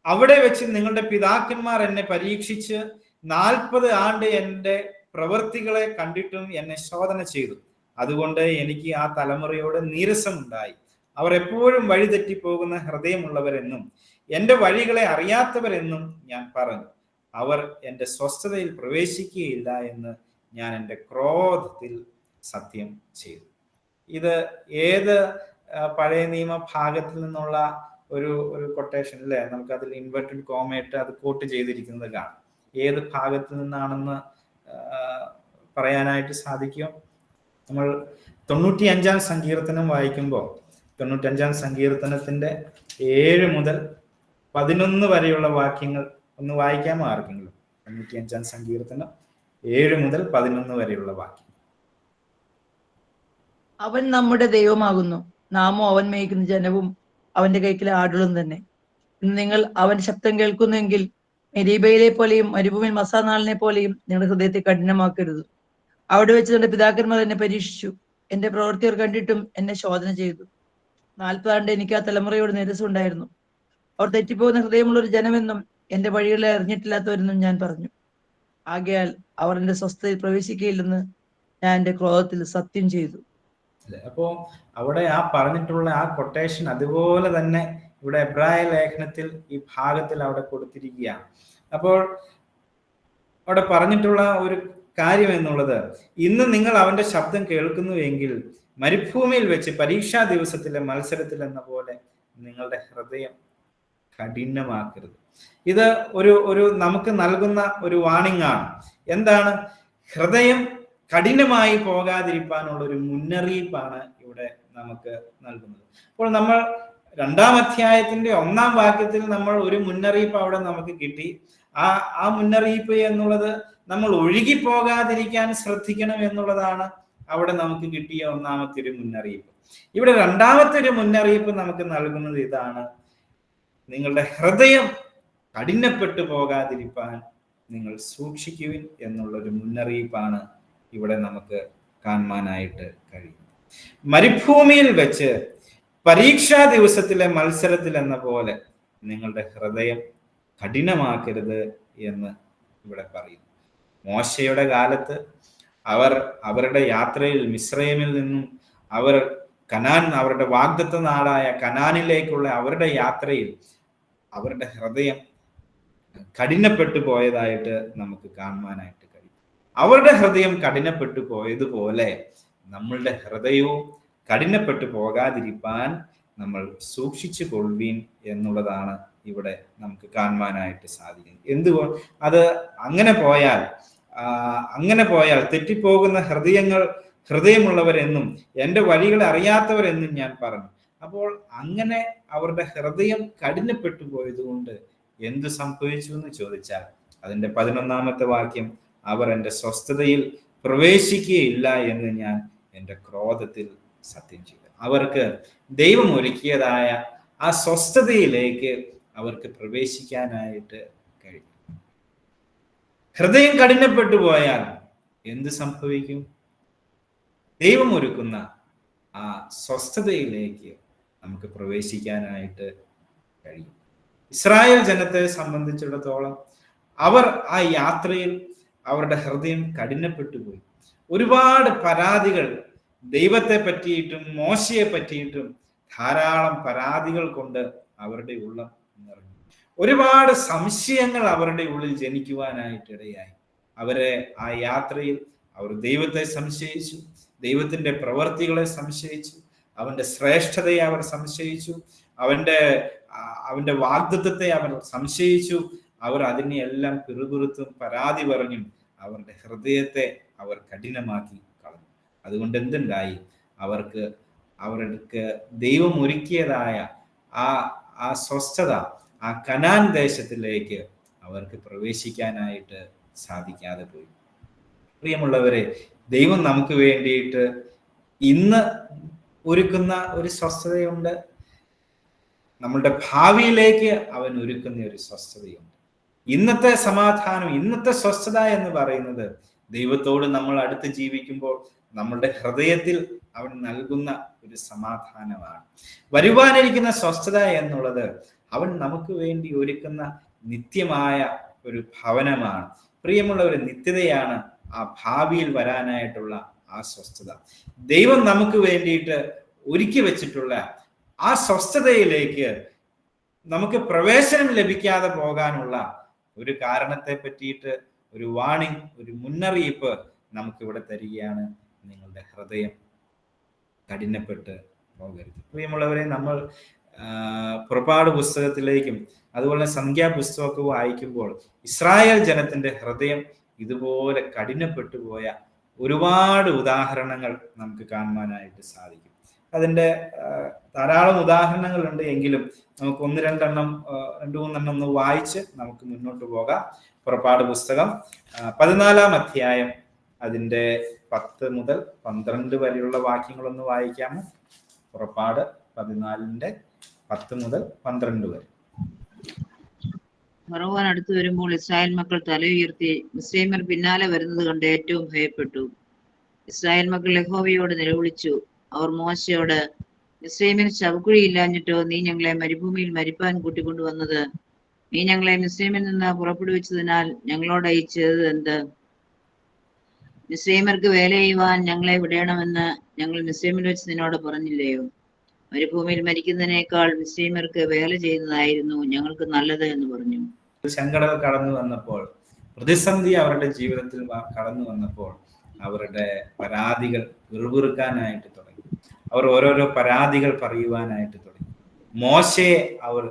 അവിടെ വെച്ച് നിങ്ങളുടെ പിതാക്കന്മാർ എന്നെ പരീക്ഷിച്ച് 40 ആണ്ട് എൻ്റെ പ്രവൃത്തികളെ കണ്ടിട്ടും എന്നെ ശോധന ചെയ്തു. അതുകൊണ്ട് എനിക്ക് ആ തലമുറയോട് നീരസമുണ്ടായി. അവർ എപ്പോഴും വഴിതെറ്റിപ്പോകുന്ന ഹൃദയമുള്ളവരെന്നും എൻ്റെ വഴികളെ അറിയാത്തവരെന്നും ഞാൻ പറഞ്ഞു. അവർ എൻ്റെ സ്വസ്ഥതയിൽ പ്രവേശിക്കുകയില്ല എന്ന് ഞാൻ എൻ്റെ ക്രോധത്തിൽ സത്യം ചെയ്തു. ഇത് ഏത് പഴയ നിയമ ഭാഗത്തിൽ നിന്നുള്ള ഒരു കൊട്ടേഷൻ അല്ലേ? നമുക്കതിൽ ഇൻവെർട്ടഡ് കോമയിട്ട് അത് കോട്ട് ചെയ്തിരിക്കുന്നത് കാണാം. ഏത് ഭാഗത്ത് നിന്നാണെന്ന് പറയാനായിട്ട് സാധിക്കും? നമ്മൾ 95-ാം സങ്കീർത്തനം വായിക്കുമ്പോൾ 95-ാം സങ്കീർത്തനത്തിന്റെ 7 മുതൽ 11 വരെയുള്ള വാക്യങ്ങൾ ഒന്ന് വായിക്കാമോ ആർക്കെങ്കിലും? 95-ാം സങ്കീർത്തനം 7 മുതൽ 11 വരെയുള്ള വാക്യം. അവൻ നമ്മുടെ ദൈവമാകുന്നു, നാമോ അവൻ മേയ്ക്കുന്ന ജനവും അവന്റെ കൈക്കിലെ ആടുകളും തന്നെ. ഇന്ന് നിങ്ങൾ അവന്റെ ശബ്ദം കേൾക്കുന്നുവെങ്കിൽ മെരീബയിലെ പോലെയും മരുഭൂമിയിൽ മസാനാളിനെ പോലെയും നിങ്ങളുടെ ഹൃദയത്തെ കഠിനമാക്കരുത്. അവിടെ വെച്ച് എന്റെ പിതാക്കന്മാർ എന്നെ പരീക്ഷിച്ചു, എന്റെ പ്രവൃത്തികൾ കണ്ടിട്ടും എന്നെ ശോധന ചെയ്തു. 40 ആണ്ട് എനിക്ക് ആ തലമുറയോട് നിരസമുണ്ടായിരുന്നു. അവർ തെറ്റിപ്പോകുന്ന ഹൃദയമുള്ള ഒരു ജനമെന്നും എന്റെ വഴികളെ അറിഞ്ഞിട്ടില്ലാത്തവരെന്നും ഞാൻ പറഞ്ഞു. ആകയാൽ അവർ എന്റെ സ്വസ്ഥതയിൽ പ്രവേശിക്കുകയില്ലെന്ന് ഞാൻ എന്റെ ക്രോധത്തിൽ സത്യം ചെയ്തു. അപ്പോ അവിടെ ആ പറഞ്ഞിട്ടുള്ള ആ കൊട്ടേഷൻ അതുപോലെ തന്നെ ഇവിടെ എബ്രായ ലേഖനത്തിൽ ഈ ഭാഗത്തിൽ അവിടെ കൊടുത്തിരിക്കുകയാണ്. അപ്പോൾ അവിടെ പറഞ്ഞിട്ടുള്ള ഒരു കാര്യം എന്നുള്ളത്, ഇന്ന് നിങ്ങൾ അവന്റെ ശബ്ദം കേൾക്കുന്നുവെങ്കിൽ മരുഭൂമിയിൽ വെച്ച് പരീക്ഷാ ദിവസത്തിലെ മത്സരത്തിൽ എന്ന പോലെ നിങ്ങളുടെ ഹൃദയം കഠിനമാക്കരുത്. ഇത് ഒരു നമുക്ക് നൽകുന്ന ഒരു വാണിംഗ് ആണ്. എന്താണ്? ഹൃദയം കഠിനമായി പോകാതിരിക്കാനുള്ള ഒരു മുന്നറിയിപ്പാണ് ഇവിടെ നമുക്ക് നൽകുന്നത്. അപ്പോൾ നമ്മൾ 2-ാം അധ്യായത്തിന്റെ 1-ാം വാക്യത്തിൽ നമ്മൾ ഒരു മുന്നറിയിപ്പ് അവിടെ നമുക്ക് കിട്ടി. ആ മുന്നറിയിപ്പ് എന്നുള്ളത് നമ്മൾ ഒഴുകിപ്പോകാതിരിക്കാൻ ശ്രദ്ധിക്കണം എന്നുള്ളതാണ് അവിടെ നമുക്ക് കിട്ടിയ 1-ാമത്തെ ഒരു മുന്നറിയിപ്പ്. ഇവിടെ 2-ാമത്തെ ഒരു മുന്നറിയിപ്പ് നമുക്ക് നൽകുന്നത് ഇതാണ്: നിങ്ങളുടെ ഹൃദയം കഠിനപ്പെട്ടു പോകാതിരിക്കാൻ നിങ്ങൾ സൂക്ഷിക്കുവിൻ എന്നുള്ളൊരു മുന്നറിയിപ്പാണ് ഇവിടെ നമുക്ക് കാണുവാനായിട്ട് കഴിയും. മരുഭൂമിയിൽ വെച്ച് പരീക്ഷാ ദിവസത്തിലെ മത്സരത്തിൽ എന്ന പോലെ നിങ്ങളുടെ ഹൃദയം കഠിനമാക്കരുത് എന്ന് ഇവിടെ പറയുന്നു. മോശയുടെ കാലത്ത് അവരുടെ യാത്രയിൽ മിസ്രൈമിൽ നിന്നും അവരുടെ വാഗ്ദത്ത നാടായ കനാനിലേക്കുള്ള അവരുടെ യാത്രയിൽ അവരുടെ ഹൃദയം കഠിനപ്പെട്ടു പോയതായിട്ട് നമുക്ക് കാണുവാനായിട്ട് കഴിയും. അവരുടെ ഹൃദയം കഠിനപ്പെട്ടു പോയതുപോലെ നമ്മളുടെ ഹൃദയവും കഠിനപ്പെട്ടു പോകാതിരിക്കാൻ നമ്മൾ സൂക്ഷിച്ചു കൊള്ളുവീൻ എന്നുള്ളതാണ് ഇവിടെ നമുക്ക് കാണുവാനായിട്ട് സാധിക്കുന്നത്. എന്തുകൊണ്ട് അത് അങ്ങനെ പോയാൽ തെറ്റിപ്പോകുന്ന ഹൃദയമുള്ളവരെന്നും എൻ്റെ വഴികളെ അറിയാത്തവരെന്നും ഞാൻ പറഞ്ഞു. അപ്പോൾ അങ്ങനെ അവരുടെ ഹൃദയം കഠിനപ്പെട്ടു പോയതുകൊണ്ട് എന്തു സംഭവിച്ചു എന്ന് ചോദിച്ചാൽ അതിൻ്റെ 11-ാമത്തെ വാക്യം, അവർ എൻ്റെ സ്വസ്ഥതയിൽ പ്രവേശിക്കുകയില്ല എന്ന് ഞാൻ എൻ്റെ ക്രോധത്തിൽ സത്യം ചെയ്തു. അവർക്ക് ദൈവം ഒരുക്കിയതായ ആ സ്വസ്ഥതയിലേക്ക് അവർക്ക് പ്രവേശിക്കാനായിട്ട് കഴിയും. ഹൃദയം കഠിനപ്പെട്ടു പോയാൽ എന്ത് സംഭവിക്കും? ദൈവം ഒരുക്കുന്ന ആ സ്വസ്ഥതയിലേക്ക് നമുക്ക് പ്രവേശിക്കാനായിട്ട് കഴിയും. ഇസ്രായേൽ ജനത്തെ സംബന്ധിച്ചിടത്തോളം അവർ ആ യാത്രയിൽ അവരുടെ ഹൃദയം കഠിനപ്പെട്ടു പോയി. ഒരുപാട് പരാതികൾ ദൈവത്തെ പറ്റിയിട്ടും മോശയെ പറ്റിയിട്ടും ധാരാളം പരാതികൾ കൊണ്ട് അവരുടെ ഉള്ളം നിറഞ്ഞു. ഒരുപാട് സംശയങ്ങൾ അവരുടെ ഉള്ളിൽ ജനിക്കുവാനായിട്ട് ഇടയായി. അവരെ ആ യാത്രയിൽ അവർ ദൈവത്തെ സംശയിച്ചു, ദൈവത്തിന്റെ പ്രവർത്തികളെ സംശയിച്ചു, അവന്റെ ശ്രേഷ്ഠതയെ അവർ സംശയിച്ചു, അവന്റെ വാഗ്ദത്തത്തെ അവർ സംശയിച്ചു. അവർ അതിനെയെല്ലാം പിറുപിറുത്തും പരാതി പറഞ്ഞും അവരുടെ ഹൃദയത്തെ അവർ കഠിനമാക്കി കളഞ്ഞു. അതുകൊണ്ട് എന്തുണ്ടായി? അവർക്ക് ദൈവം ഒരുക്കിയതായ ആ സ്വസ്ഥത, ആ കനാൻ ദേശത്തിലേക്ക് അവർക്ക് പ്രവേശിക്കാനായിട്ട് സാധിക്കാതെ പോയി. പ്രിയമുള്ളവരെ, ദൈവം നമുക്ക് വേണ്ടിയിട്ട് ഇന്ന് ഒരുക്കുന്ന ഒരു സ്വസ്ഥതയുണ്ട്. നമ്മളുടെ ഭാവിയിലേക്ക് അവൻ ഒരുക്കുന്ന ഒരു സ്വസ്ഥതയുണ്ട്. ഇന്നത്തെ സമാധാനം, ഇന്നത്തെ സ്വസ്ഥത എന്ന് പറയുന്നത് ദൈവത്തോട് നമ്മൾ അടുത്ത് ജീവിക്കുമ്പോൾ നമ്മളുടെ ഹൃദയത്തിൽ അവൻ നൽകുന്ന ഒരു സമാധാനമാണ്. വരുവാനിരിക്കുന്ന സ്വസ്ഥത എന്നുള്ളത് അവൻ നമുക്ക് വേണ്ടി ഒരുക്കുന്ന നിത്യമായ ഒരു ഭവനമാണ്. പ്രിയമുള്ള ഒരു നിത്യതയാണ് ആ ഭാവിയിൽ വരാനായിട്ടുള്ള ആ സ്വസ്ഥത. ദൈവം നമുക്ക് വേണ്ടിയിട്ട് ഒരുക്കി വെച്ചിട്ടുള്ള ആ സ്വസ്ഥതയിലേക്ക് നമുക്ക് പ്രവേശനം ലഭിക്കാതെ പോകാനുള്ള ഒരു കാരണത്തെ പറ്റിയിട്ട് ഒരു വാണിംഗ്, ഒരു മുന്നറിയിപ്പ് നമുക്കിവിടെ തരികയാണ്. നിങ്ങളുടെ ഹൃദയം കഠിനപ്പെട്ട് പോകരുത്. പ്രിയമുള്ളവരെ, നമ്മൾ പുറപ്പാട് പുസ്തകത്തിലേക്കും അതുപോലെ സംഖ്യാപുസ്തകമൊക്കെ വായിക്കുമ്പോൾ ഇസ്രായേൽ ജനത്തിന്റെ ഹൃദയം ഇതുപോലെ കഠിനപ്പെട്ടു പോയ ഒരുപാട് ഉദാഹരണങ്ങൾ നമുക്ക് കാണുവാനായിട്ട് സാധിക്കും. അതിൻ്റെ ധാരാളം ഉദാഹരണങ്ങളുണ്ട്. എങ്കിലും നമുക്ക് രണ്ടു മൂന്നെണ്ണം ഒന്ന് വായിച്ച് നമുക്ക് മുന്നോട്ട് പോകാം. പുറപ്പാട് പുസ്തകം 14-ാം അധ്യായം അതിൻ്റെ 10 മുതൽ 12 വരെയുള്ള വാക്യങ്ങളൊന്ന് വായിക്കാമോ? പുറപ്പാട് 14-ന്റെ 10 മുതൽ 12 വരെ. ഫറവോൻ അടുത്തു വരുമ്പോൾ ഇസ്രായേൽ മക്കൾ തല ഉയർത്തി മിസ്രൈമ്യർ പിന്നാലെ വരുന്നത് കണ്ട് ഏറ്റവും ഭയപ്പെട്ടു. ഇസ്രായേൽ മക്കൾ യഹോവയോട് നിലവിളിച്ചു. അവർ മോശയോട്, മിസ്രൈമ്യന് ശവക്കുഴിയില്ലാഞ്ഞിട്ടോ നീ ഞങ്ങളെ മരുഭൂമിയിൽ മരിപ്പാൻ കൂട്ടിക്കൊണ്ടുവന്നത്? നീ ഞങ്ങളെ മിസ്രൈമിൽ നിന്ന് പുറപ്പെടുവിച്ചതിനാൽ ഞങ്ങളോട് ചെയ്തത് എന്ത്? മിസ്രൈമ്യർക്ക് വേല ചെയ്യുവാൻ ഞങ്ങളെ വിടണമെന്ന് ഞങ്ങൾ മിസ്രൈമിൽ വെച്ച് നിന്നോട് പറഞ്ഞില്ലയോ? മരുഭൂമിയിൽ മരിക്കുന്നതിനേക്കാൾ മിസ്രൈമ്യർക്ക് വേല ചെയ്യുന്നതായിരുന്നു ഞങ്ങൾക്ക് നല്ലത് എന്ന് പറഞ്ഞു. ചെങ്കടൽ കടന്നു വന്നപ്പോൾ, പ്രതിസന്ധി അവരുടെ ജീവിതത്തിൽ കടന്നു വന്നപ്പോൾ അവരുടെ പരാതികൾ വിറുവിറുക്കാനായിട്ട് തുടങ്ങി. അവർ ഓരോരോ പരാതികൾ പറയുവാനായിട്ട് തുടങ്ങി. മോശയെ അവർ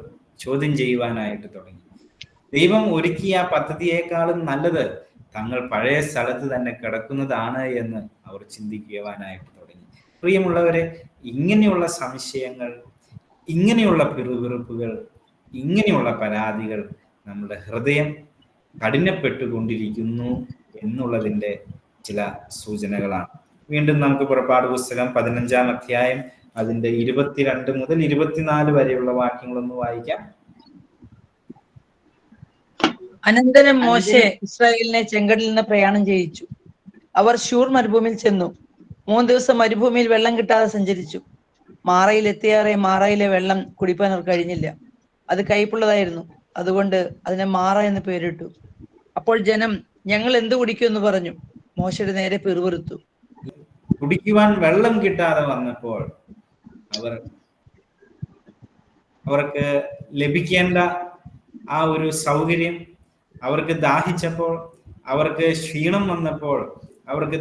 ചോദ്യം ചെയ്യുവാനായിട്ട് തുടങ്ങി. ദൈവം ഒരുക്കിയ പദ്ധതിയേക്കാളും നല്ലത് തങ്ങൾ പഴയ സ്ഥലത്ത് തന്നെ കിടക്കുന്നതാണ് എന്ന് അവർ ചിന്തിക്കുവാനായിട്ട് തുടങ്ങി. പ്രിയമുള്ളവരെ, ഇങ്ങനെയുള്ള സംശയങ്ങൾ, ഇങ്ങനെയുള്ള പിറുപിറുപ്പുകൾ, ഇങ്ങനെയുള്ള പരാതികൾ നമ്മുടെ ഹൃദയം കഠിനപ്പെട്ടുകൊണ്ടിരിക്കുന്നു എന്നുള്ളതിൻ്റെ ചില സൂചനകളാണ്. വീണ്ടും നമുക്ക് പുറപ്പാട് പുസ്തകം 15-ാം അധ്യായം അതിൻ്റെ 22 മുതൽ 24 വരെയുള്ള വാക്യങ്ങളൊന്ന് വായിക്കാം. അനന്തരം മോശെ ഇസ്രായേലിനെ ചെങ്കടലിൽ നിന്ന് പ്രയാണം ചെയ്യിച്ചു. അവർ ശൂർ മരുഭൂമിയിൽ ചെന്നു. 3 ദിവസം മരുഭൂമിയിൽ വെള്ളം കിട്ടാതെ സഞ്ചരിച്ചു. മാറയിൽ എത്തിയാറെ മാറയിലെ വെള്ളം കുടിപ്പാൻ അവർ കഴിഞ്ഞില്ല. അത് കയ്പുള്ളതായിരുന്നു. അതുകൊണ്ട് അതിനെ മാറ എന്ന് പേരിട്ടു. അപ്പോൾ ജനം, ഞങ്ങൾ എന്ത് കുടിക്കും എന്ന് പറഞ്ഞു. മോശയുടെ നേരെ പിറുപിറുത്തു. കുടിക്കുവാൻ വെള്ളം കിട്ടാതെ വന്നപ്പോൾ അവർക്ക് ലഭിക്കേണ്ട ആ ഒരു സൗകര്യം, അവർക്ക് ദാഹിച്ചപ്പോൾ, അവർക്ക് ക്ഷീണം വന്നപ്പോൾ, അവർക്ക്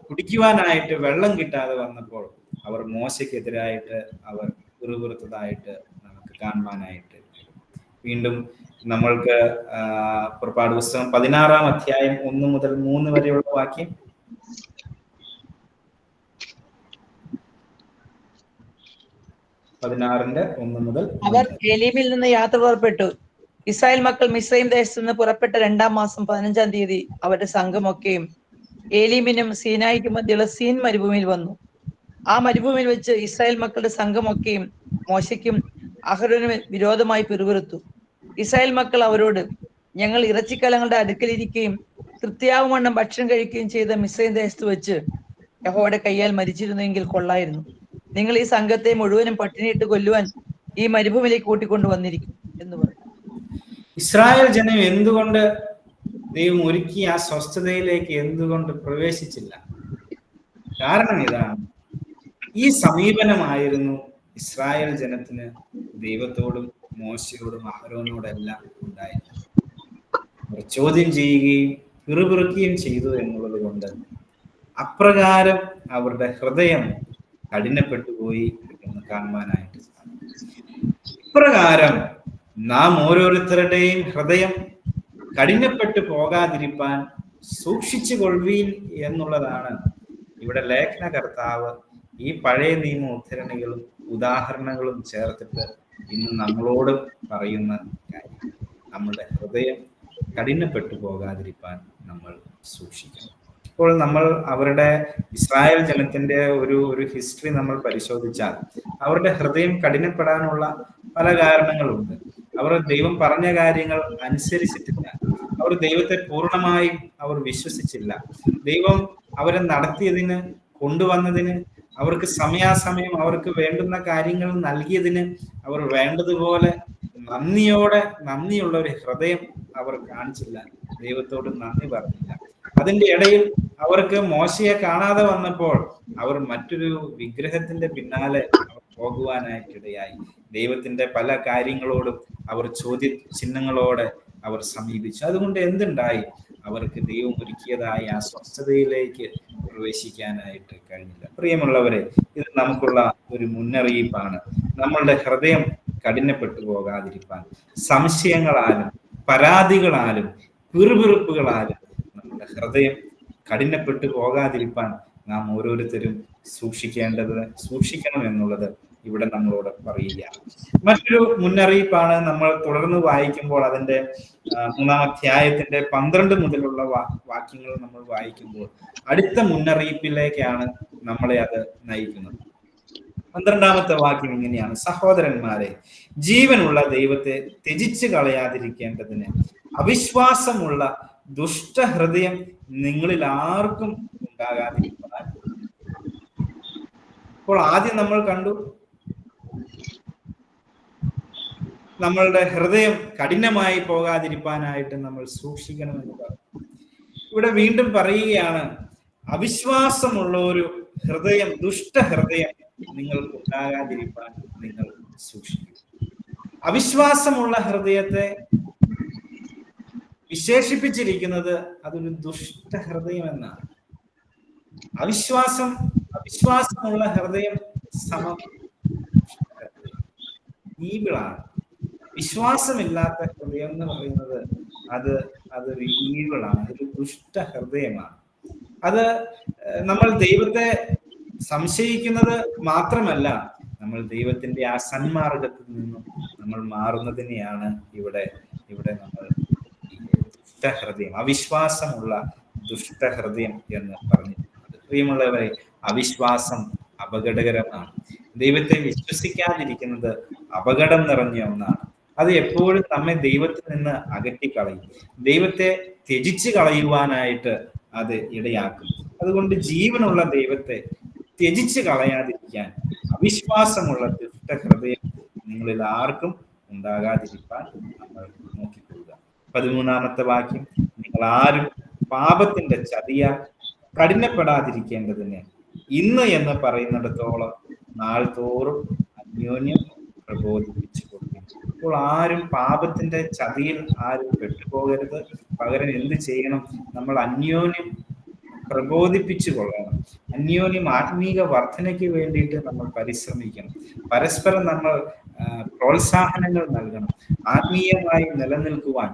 കുടിക്കുവാനായിട്ട് വെള്ളം കിട്ടാതെ വന്നപ്പോൾ അവർ മോശയ്ക്കെതിരായിട്ട് അവർ പിറുപിറുത്തതായിട്ട് നമുക്ക് കാണുവാനായിട്ട്. വീണ്ടും നമ്മൾക്ക് പുറപ്പാട് പുസ്തകം 16-ാം അധ്യായം 1 മുതൽ 3 വരെയുള്ള വാക്യം. അവർ ഏലീമിൽ നിന്ന് യാത്ര പുറപ്പെട്ടു. ഇസ്രായേൽ മക്കൾ മിസ്രൈം ദേശത്ത് നിന്ന് പുറപ്പെട്ട 2-ാം മാസം 15-ാം തീയതി അവരുടെ സംഘമൊക്കെയും ഏലീമിനും സീനായിക്കും മധ്യയുള്ള സീൻ മരുഭൂമിയിൽ വന്നു. ആ മരുഭൂമിയിൽ വെച്ച് ഇസ്രായേൽ മക്കളുടെ സംഘമൊക്കെയും മോശയ്ക്കും അഹരോനും വിരോധമായി പിറുപിറുത്തു. ഇസ്രായേൽ മക്കൾ അവരോട്, ഞങ്ങൾ ഇറച്ചിക്കലങ്ങളുടെ അടുക്കലിരിക്കുകയും തൃപ്തിയാവുമണ്ണം ഭക്ഷണം കഴിക്കുകയും ചെയ്ത മിസ്രൈം ദേശത്ത് വെച്ച് യഹോവയുടെ കയ്യാൽ മരിച്ചിരുന്നെങ്കിൽ കൊള്ളായിരുന്നു. നിങ്ങൾ ഈ സംഘത്തെ മുഴുവനും പട്ടിണിയിട്ട് കൊല്ലുവാൻ ഈ മരുഭൂമിയിലേക്ക് കൂട്ടിക്കൊണ്ടു വന്നിരിക്കും എന്ന് പറഞ്ഞു. ഇസ്രായേൽ ജനം എന്തുകൊണ്ട് ദൈവം ഒരുക്കി ആ സ്വസ്ഥതയിലേക്ക് എന്തുകൊണ്ട് പ്രവേശിച്ചില്ല? കാരണം ഇതാണ്, ഈ സമീപനമായിരുന്നു ഇസ്രായേൽ ജനത്തിന് ദൈവത്തോടും മോശയോടും അഹരോനോടെല്ലാം ഉണ്ടായിരുന്നു. അവർ ചോദ്യം ചെയ്യുകയും പിറുപിറുക്കുകയും ചെയ്തു എന്നുള്ളത് കൊണ്ട് അപ്രകാരം അവരുടെ ഹൃദയം കഠിനപ്പെട്ടുപോയി എന്ന് കാണുവാനായിട്ട് സാധിക്കും. ഇപ്രകാരം നാം ഓരോരുത്തരുടെയും ഹൃദയം കഠിനപ്പെട്ടു പോകാതിരിപ്പാൻ സൂക്ഷിച്ചു കൊള്ളുവീൻ എന്നുള്ളതാണ് ഇവിടെ ലേഖനകർത്താവ് ഈ പഴയ നിയമ ഉദ്ധരണികളും ഉദാഹരണങ്ങളും ചേർത്തിട്ട് ഇന്ന് നമ്മളോട് പറയുന്ന കാര്യം. നമ്മുടെ ഹൃദയം കഠിനപ്പെട്ടു പോകാതിരിപ്പാൻ നമ്മൾ സൂക്ഷിക്കണം. ഇപ്പോൾ നമ്മൾ അവരുടെ ഇസ്രായേൽ ജനത്തിന്റെ ഒരു ഹിസ്റ്ററി നമ്മൾ പരിശോധിച്ചാൽ അവരുടെ ഹൃദയം കഠിനപ്പെടാനുള്ള പല കാരണങ്ങളുണ്ട്. അവർ ദൈവം പറഞ്ഞ കാര്യങ്ങൾ അനുസരിച്ചിട്ടില്ല. അവർ ദൈവത്തെ പൂർണ്ണമായും അവർ വിശ്വസിച്ചില്ല. ദൈവം അവരെ നടത്തിയതിന്, കൊണ്ടുവന്നതിന്, അവർക്ക് സമയാസമയം അവർക്ക് വേണ്ടുന്ന കാര്യങ്ങൾ നൽകിയതിന് അവർ വേണ്ടതുപോലെ നന്ദിയുള്ള ഒരു ഹൃദയം അവർ കാണിച്ചില്ല. ദൈവത്തോട് നന്ദി പറഞ്ഞില്ല. അതിന്റെ ഇടയിൽ അവർക്ക് മോശയെ കാണാതെ വന്നപ്പോൾ അവർ മറ്റൊരു വിഗ്രഹത്തിന്റെ പിന്നാലെ പോകുവാനായിട്ടിടയായി. ദൈവത്തിന്റെ പല കാര്യങ്ങളോടും അവർ ചോദ്യ ചിഹ്നങ്ങളോടെ അവർ സമീപിച്ചു. അതുകൊണ്ട് എന്തുണ്ടായി? അവർക്ക് ദൈവം ഒരുക്കിയതായ ആ സ്വസ്ഥതയിലേക്ക് പ്രവേശിക്കാനായിട്ട് കഴിഞ്ഞില്ല. പ്രിയമുള്ളവരെ, ഇത് നമുക്കുള്ള ഒരു മുന്നറിയിപ്പാണ്. നമ്മളുടെ ഹൃദയം കഠിനപ്പെട്ടു പോകാതിരിപ്പാൻ സംശയങ്ങളാലും പരാതികളാലും പിറുപിറുപ്പുകളാലും നമ്മുടെ ഹൃദയം കഠിനപ്പെട്ടു പോകാതിരിപ്പാൻ നാം ഓരോരുത്തരും സൂക്ഷിക്കണം എന്നുള്ളത് ഇവിടെ നമ്മളോട് പറയുകയാണ്. മറ്റൊരു മുന്നറിയിപ്പാണ് നമ്മൾ തുടർന്ന് വായിക്കുമ്പോൾ അതിന്റെ 3-ാം അധ്യായത്തിന്റെ 12 മുതലുള്ള വാക്യങ്ങൾ നമ്മൾ വായിക്കുമ്പോൾ അടുത്ത മുന്നറിയിപ്പിലേക്കാണ് നമ്മളെ അത് നയിക്കുന്നത്. 12-ാമത്തെ വാക്യം ഇങ്ങനെയാണ്: സഹോദരന്മാരെ, ജീവനുള്ള ദൈവത്തെ ത്യജിച്ചു കളയാതിരിക്കേണ്ടതിന് അവിശ്വാസമുള്ള ദുഷ്ടഹൃദയം നിങ്ങളിൽ ആർക്കും ഉണ്ടാകാതിരിക്കാൻ. അപ്പോൾ ആദ്യം നമ്മൾ കണ്ടു, നമ്മളുടെ ഹൃദയം കഠിനമായി പോകാതിരിക്കാനായിട്ട് നമ്മൾ സൂക്ഷിക്കണമെന്ന് പറഞ്ഞു. ഇവിടെ വീണ്ടും പറയുകയാണ്, അവിശ്വാസമുള്ള ഒരു ഹൃദയം, ദുഷ്ടഹൃദയം നിങ്ങൾക്ക് ഉണ്ടാകാതിരിക്കാൻ നിങ്ങൾ സൂക്ഷിക്കും. അവിശ്വാസമുള്ള ഹൃദയത്തെ വിശേഷിപ്പിച്ചിരിക്കുന്നത് അതൊരു ദുഷ്ടഹൃദയം എന്നാണ്. അവിശ്വാസമുള്ള ഹൃദയം സമം ഈവിളാണ്. വിശ്വാസമില്ലാത്ത ഹൃദയം എന്ന് പറയുന്നത് അതൊരു ഈവിളാണ്, അതൊരു ദുഷ്ടഹൃദയമാണ്. അത് നമ്മൾ ദൈവത്തെ സംശയിക്കുന്നത് മാത്രമല്ല, നമ്മൾ ദൈവത്തിന്റെ ആ സന്മാർഗത്തിൽ നിന്നും നമ്മൾ മാറുന്നതിനെയാണ് ഇവിടെ നമ്മൾ ദുഷ്ടഹൃദയം, അവിശ്വാസമുള്ള ദുഷ്ടഹൃദയം എന്ന് പറഞ്ഞിരിക്കുന്നത്. പ്രിയമുള്ളവരെ, അവിശ്വാസം അപകടകരമാണ്. ദൈവത്തെ വിശ്വസിക്കാതിരിക്കുന്നത് അപകടം നിറഞ്ഞ ഒന്നാണ്. അത് എപ്പോഴും നമ്മെ ദൈവത്തിൽ നിന്ന് അകറ്റിക്കളയും, ദൈവത്തെ ത്യജിച്ച് കളയുവാനായിട്ട് അത് ഇടയാക്കും. അതുകൊണ്ട് ജീവനുള്ള ദൈവത്തെ ത്യജിച്ച് കളയാതിരിക്കാൻ അവിശ്വാസമുള്ള ദുഷ്ടഹൃദയം നിങ്ങളിൽ ആർക്കും ഉണ്ടാകാതിരിക്കാൻ നമ്മൾ നോക്കിക്കൊള്ളുക. 13-ാമത്തെ വാക്യം: നിങ്ങൾ ആരും പാപത്തിന്റെ ചതിയാൽ കഠിനപ്പെടാതിരിക്കേണ്ടതിന് ഇന്ന് എന്ന് പറയുന്നിടത്തോളം നാൾ തോറും അന്യോന്യം പ്രബോധിപ്പിച്ചു കൊടുക്കും. അപ്പോൾ ആരും പാപത്തിന്റെ ചതിയിൽ ആരും പെട്ടുപോകരുത്. പകരം എന്ത് ചെയ്യണം? നമ്മൾ അന്യോന്യം പ്രബോധിപ്പിച്ചു കൊള്ളണം. അന്യോന്യം ആത്മീക വർധനയ്ക്ക് വേണ്ടിയിട്ട് നമ്മൾ പരിശ്രമിക്കണം. പരസ്പരം നമ്മൾ പ്രോത്സാഹനങ്ങൾ നൽകണം. ആത്മീയമായി നിലനിൽക്കുവാൻ,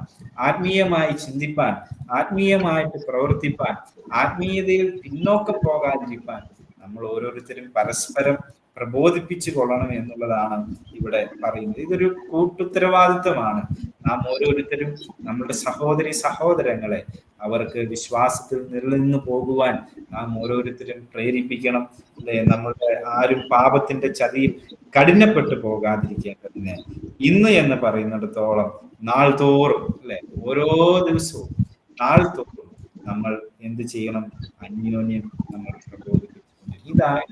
ആത്മീയമായി ചിന്തിപ്പാൻ, ആത്മീയമായിട്ട് പ്രവർത്തിപ്പാൻ, ആത്മീയതയിൽ പിന്നോക്കം പോകാതിരിക്കാൻ നമ്മൾ ഓരോരുത്തരും പരസ്പരം പ്രബോധിപ്പിച്ചു കൊള്ളണം എന്നുള്ളതാണ് ഇവിടെ പറയുന്നത്. ഇതൊരു കൂട്ടുത്തരവാദിത്വമാണ്. നാം ഓരോരുത്തരും നമ്മുടെ സഹോദരി സഹോദരങ്ങളെ അവർക്ക് വിശ്വാസത്തിൽ നിലനിന്ന് പോകുവാൻ നാം ഓരോരുത്തരും പ്രേരിപ്പിക്കണം അല്ലെ. നമ്മളുടെ ആരും പാപത്തിന്റെ ചതിയിൽ കഠിനപ്പെട്ടു പോകാതിരിക്കേണ്ടതിന് ഇന്ന് എന്ന് പറയുന്നിടത്തോളം നാൾ തോറും അല്ലെ, ഓരോ ദിവസവും നാൾ തോറും നമ്മൾ എന്ത് ചെയ്യണം? അന്യോന്യം നമ്മൾ പ്രബോധിപ്പിക്കണം.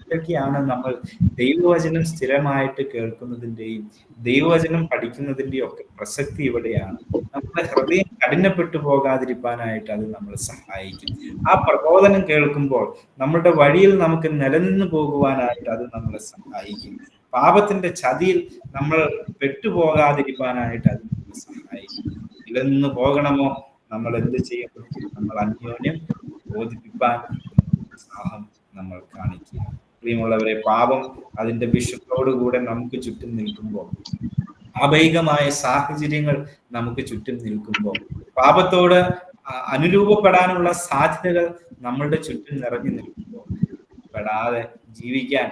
ഇതൊക്കെയാണ് നമ്മൾ ദൈവവചനം സ്ഥിരമായിട്ട് കേൾക്കുന്നതിൻ്റെയും ദൈവവചനം പഠിക്കുന്നതിൻ്റെയും ഒക്കെ പ്രസക്തി ഇവിടെയാണ്. നമ്മുടെ ഹൃദയം കഠിനപ്പെട്ടു പോകാതിരിക്കാനായിട്ട് അത് നമ്മളെ സഹായിക്കും. ആ പ്രബോധനം കേൾക്കുമ്പോൾ നമ്മുടെ വഴിയിൽ നമുക്ക് നിലനിന്ന് പോകുവാനായിട്ട് അത് നമ്മളെ സഹായിക്കും. പാപത്തിന്റെ ചതിയിൽ നമ്മൾ പെട്ടുപോകാതിരിക്കാനായിട്ട് അത് നമ്മളെ സഹായിക്കും. നിലനിന്ന് പോകണമോ? നമ്മൾ എന്ത് ചെയ്യണം? നമ്മൾ അന്യോന്യം ബോധിപ്പിക്കാൻ ഉത്സാഹം നമ്മൾ കാണിക്കുക. പ്രിയമുള്ളവരെ, പാപം അതിന്റെ വിഷത്തോടുകൂടെ നമുക്ക് ചുറ്റും നിൽക്കുമ്പോൾ, ആപൈകമായ സാഹചര്യങ്ങൾ നമുക്ക് ചുറ്റും നിൽക്കുമ്പോൾ, പാപത്തോട് അനുരൂപപ്പെടാനുള്ള സാധ്യതകൾ നമ്മളുടെ ചുറ്റും നിറഞ്ഞു നിൽക്കുമ്പോൾ പെടാതെ ജീവിക്കാൻ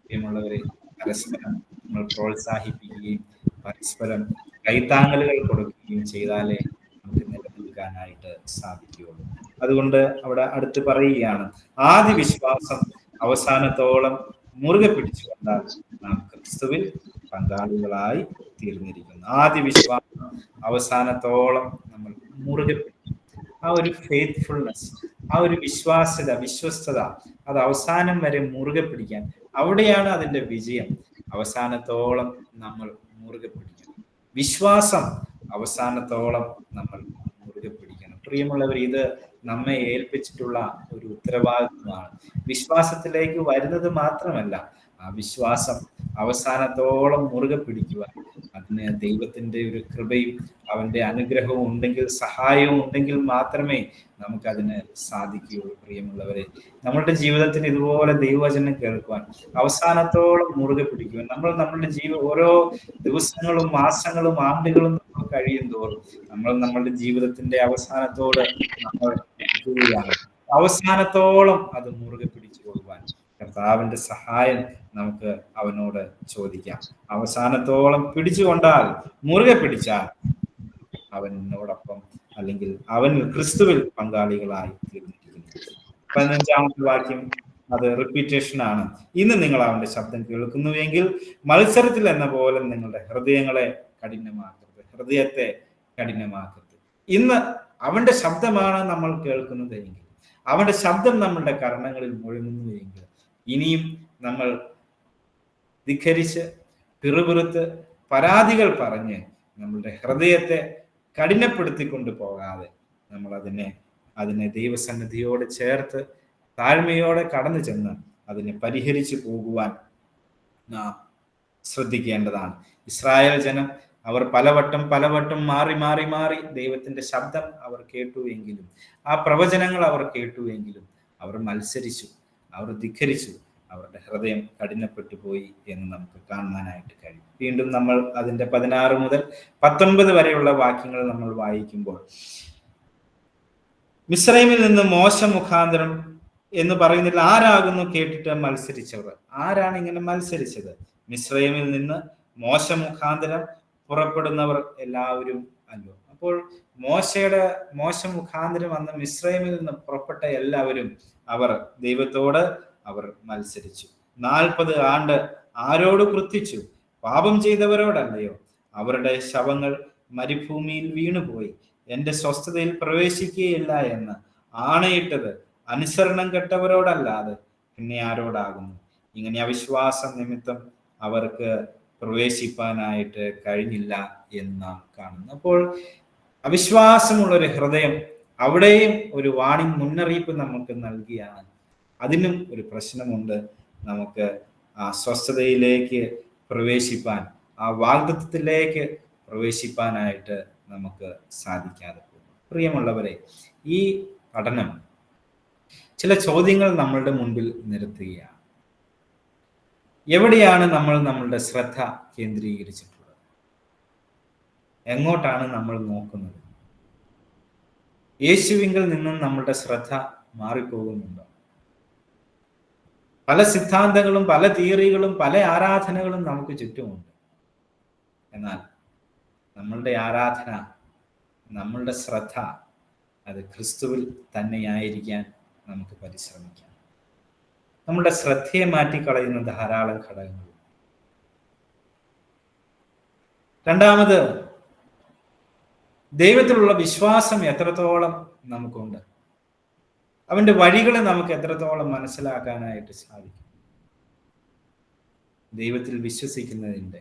പ്രിയമുള്ളവരെ പരസ്പരം നമ്മൾ പ്രോത്സാഹിപ്പിക്കുകയും പരസ്പരം കൈത്താങ്ങലുകൾ കൊടുക്കുകയും ചെയ്താലേ നമുക്ക് നിലനിൽക്കാനായിട്ട് സാധിക്കുകയുള്ളൂ. അതുകൊണ്ട് അവിടെ അടുത്ത് പറയുകയാണ്, ആദ്യ വിശ്വാസം അവസാനത്തോളം മുറുകെ പിടിച്ചുകൊണ്ടാൽ നാം ക്രിസ്തുവിൽ പങ്കാളികളായി തീർന്നിരിക്കുന്നു. ആദ്യ വിശ്വാസം അവസാനത്തോളം നമ്മൾ മുറുകെ പിടിക്കും. ആ ഒരു ഫെയ്ത്ത്ഫുൾനെസ്, ആ ഒരു വിശ്വസ്തത അത് അവസാനം വരെ മുറുകെ പിടിക്കാൻ, അവിടെയാണ് അതിന്റെ വിജയം. അവസാനത്തോളം നമ്മൾ മുറുകെ പിടിക്കണം. വിശ്വാസം അവസാനത്തോളം നമ്മൾ മുറുകെ പിടിക്കണം. പ്രിയമുള്ളവർ, ഇത് നമ്മെ ഏൽപ്പിച്ചിട്ടുള്ള ഒരു ഉത്തരവാദിത്വമാണ്. വിശ്വാസത്തിലേക്ക് വരുന്നത് മാത്രമല്ല, ആ വിശ്വാസം അവസാനത്തോളം മുറുകെ പിടിക്കുവാൻ അതിന് ദൈവത്തിന്റെ ഒരു കൃപയും അവന്റെ അനുഗ്രഹവും ഉണ്ടെങ്കിൽ, സഹായവും ഉണ്ടെങ്കിൽ മാത്രമേ നമുക്കതിന് സാധിക്കുകയുള്ളൂ. പ്രിയമുള്ളവരെ, നമ്മളുടെ ജീവിതത്തിന് ഇതുപോലെ ദൈവവചനം കേൾക്കുവാൻ അവസാനത്തോളം മുറുകെ പിടിക്കുവാൻ നമ്മളുടെ ഓരോ ദിവസങ്ങളും മാസങ്ങളും ആണ്ടുകളും നമ്മൾ കഴിയും തോറും നമ്മളുടെ ജീവിതത്തിന്റെ അവസാനത്തോട് നമ്മൾ അവസാനത്തോളം അത് മുറുകെ പിടിച്ചു പോകുവാൻ കർത്താവിന്റെ സഹായം നമുക്ക് അവനോട് ചോദിക്കാം. അവസാനത്തോളം പിടിച്ചുകൊണ്ടാൽ, മുറുകെ പിടിച്ചാൽ അവനോടൊപ്പം അല്ലെങ്കിൽ അവൻ ക്രിസ്തുവിൽ പങ്കാളികളായി തീർന്നിരിക്കുന്നു. 15-ാമത്തെ വാക്യം അത് റിപ്പീറ്റേഷൻ ആണ്. ഇന്ന് നിങ്ങൾ അവന്റെ ശബ്ദം കേൾക്കുന്നുവെങ്കിൽ മത്സരത്തിൽ എന്ന പോലെ നിങ്ങളുടെ ഹൃദയത്തെ കഠിനമാക്കരുത്. ഇന്ന് അവന്റെ ശബ്ദമാണ് നമ്മൾ കേൾക്കുന്നത് എങ്കിൽ, അവന്റെ ശബ്ദം നമ്മളുടെ കർണങ്ങളിൽ മുഴങ്ങുന്നുവെങ്കിൽ, ഇനിയും നമ്മൾ ധിക്കരിച്ച് പിറുപിറുത്ത് പരാതികൾ പറഞ്ഞ് നമ്മളുടെ ഹൃദയത്തെ കഠിനപ്പെടുത്തിക്കൊണ്ട് പോകാതെ നമ്മൾ അതിനെ ദൈവസന്നിധിയോട് ചേർത്ത് താഴ്മയോടെ കടന്നു ചെന്ന് അതിനെ പരിഹരിച്ചു പോകുവാൻ നാം ശ്രദ്ധിക്കേണ്ടതാണ്. ഇസ്രായേൽ ജനം അവർ പലവട്ടം മാറി ദൈവത്തിന്റെ ശബ്ദം അവർ കേട്ടുവെങ്കിലും, ആ പ്രവചനങ്ങൾ അവർ കേട്ടുവെങ്കിലും അവർ മത്സരിച്ചു, അവർ ധിക്കരിച്ചു, അവരുടെ ഹൃദയം കഠിനപ്പെട്ടു പോയി എന്ന് നമുക്ക് കാണാനായിട്ട് കഴിയും. വീണ്ടും നമ്മൾ അതിന്റെ 16 മുതൽ 19 വരെയുള്ള വാക്യങ്ങൾ നമ്മൾ വായിക്കുമ്പോൾ, മിസ്രൈമിൽ നിന്ന് മോശ മുഖാന്തരം എന്ന് പറയുന്നതിൽ ആരാകുന്നു കേട്ടിട്ട് മത്സരിച്ചവർ? ആരാണ് ഇങ്ങനെ മത്സരിച്ചത്? മിസ്രൈമിൽ നിന്ന് മോശ മുഖാന്തരം പുറപ്പെടുന്നവർ എല്ലാവരും അല്ലോ. അപ്പോൾ മോശ മുഖാന്തരം വന്ന മിസ്രൈമിൽ നിന്ന് പുറപ്പെട്ട എല്ലാവരും അവർ ദൈവത്തോട് അവർ മത്സരിച്ചു. 40 ആണ്ട് ആരോട് കൃത്തിച്ചു? പാപം ചെയ്തവരോടല്ലയോ? അവരുടെ ശവങ്ങൾ മരുഭൂമിയിൽ വീണുപോയി. എന്റെ സ്വസ്ഥതയിൽ പ്രവേശിക്കുകയില്ല എന്ന് ആണയിട്ടത് അനുസരണം കെട്ടവരോടല്ലാതെ പിന്നെ ആരോടാകുന്നു? ഇങ്ങനെ അവിശ്വാസം നിമിത്തം അവർക്ക് പ്രവേശിപ്പാനായിട്ട് കഴിഞ്ഞില്ല എന്ന് നാം കാണുന്നു. അപ്പോൾ അവിശ്വാസമുള്ളൊരു ഹൃദയം അവിടെയും ഒരു വാണിംഗ്, മുന്നറിയിപ്പ് നമുക്ക് നൽകിയാണ്. അതിനും ഒരു പ്രശ്നമുണ്ട്. നമുക്ക് ആ സ്വസ്ഥതയിലേക്ക് പ്രവേശിപ്പാൻ, ആ വാഗ്ദത്തത്തിലേക്ക് പ്രവേശിപ്പാനായിട്ട് നമുക്ക് സാധിക്കാതെ പോകും. പ്രിയമുള്ളവരെ, ഈ പഠനം ചില ചോദ്യങ്ങൾ നമ്മളുടെ മുൻപിൽ നിരത്തുകയാണ്. എവിടെയാണ് നമ്മൾ നമ്മളുടെ ശ്രദ്ധ കേന്ദ്രീകരിച്ചിട്ടുള്ളത്? എങ്ങോട്ടാണ് നമ്മൾ നോക്കുന്നത്? യേശുവിങ്കിൽ നിന്നും നമ്മളുടെ ശ്രദ്ധ മാറിപ്പോകുന്നുണ്ടോ? പല സിദ്ധാന്തങ്ങളും പല തിയറികളും പല ആരാധനകളും നമുക്ക് ചുറ്റുമുണ്ട്. എന്നാൽ നമ്മളുടെ ആരാധന, നമ്മളുടെ ശ്രദ്ധ അത് ക്രിസ്തുവിൽ തന്നെയായിരിക്കാൻ നമുക്ക് പരിശ്രമിക്കാം. നമ്മുടെ ശ്രദ്ധയെ മാറ്റിക്കളയുന്ന ധാരാളം ഘടകങ്ങൾ. രണ്ടാമത്, ദൈവത്തിലുള്ള വിശ്വാസം എത്രത്തോളം നമുക്കുണ്ട്, അവന്റെ വഴികളെ നമുക്ക് എത്രത്തോളം മനസ്സിലാക്കാനായിട്ട് സാധിക്കും. ദൈവത്തിൽ വിശ്വസിക്കുന്നതിൻ്റെ,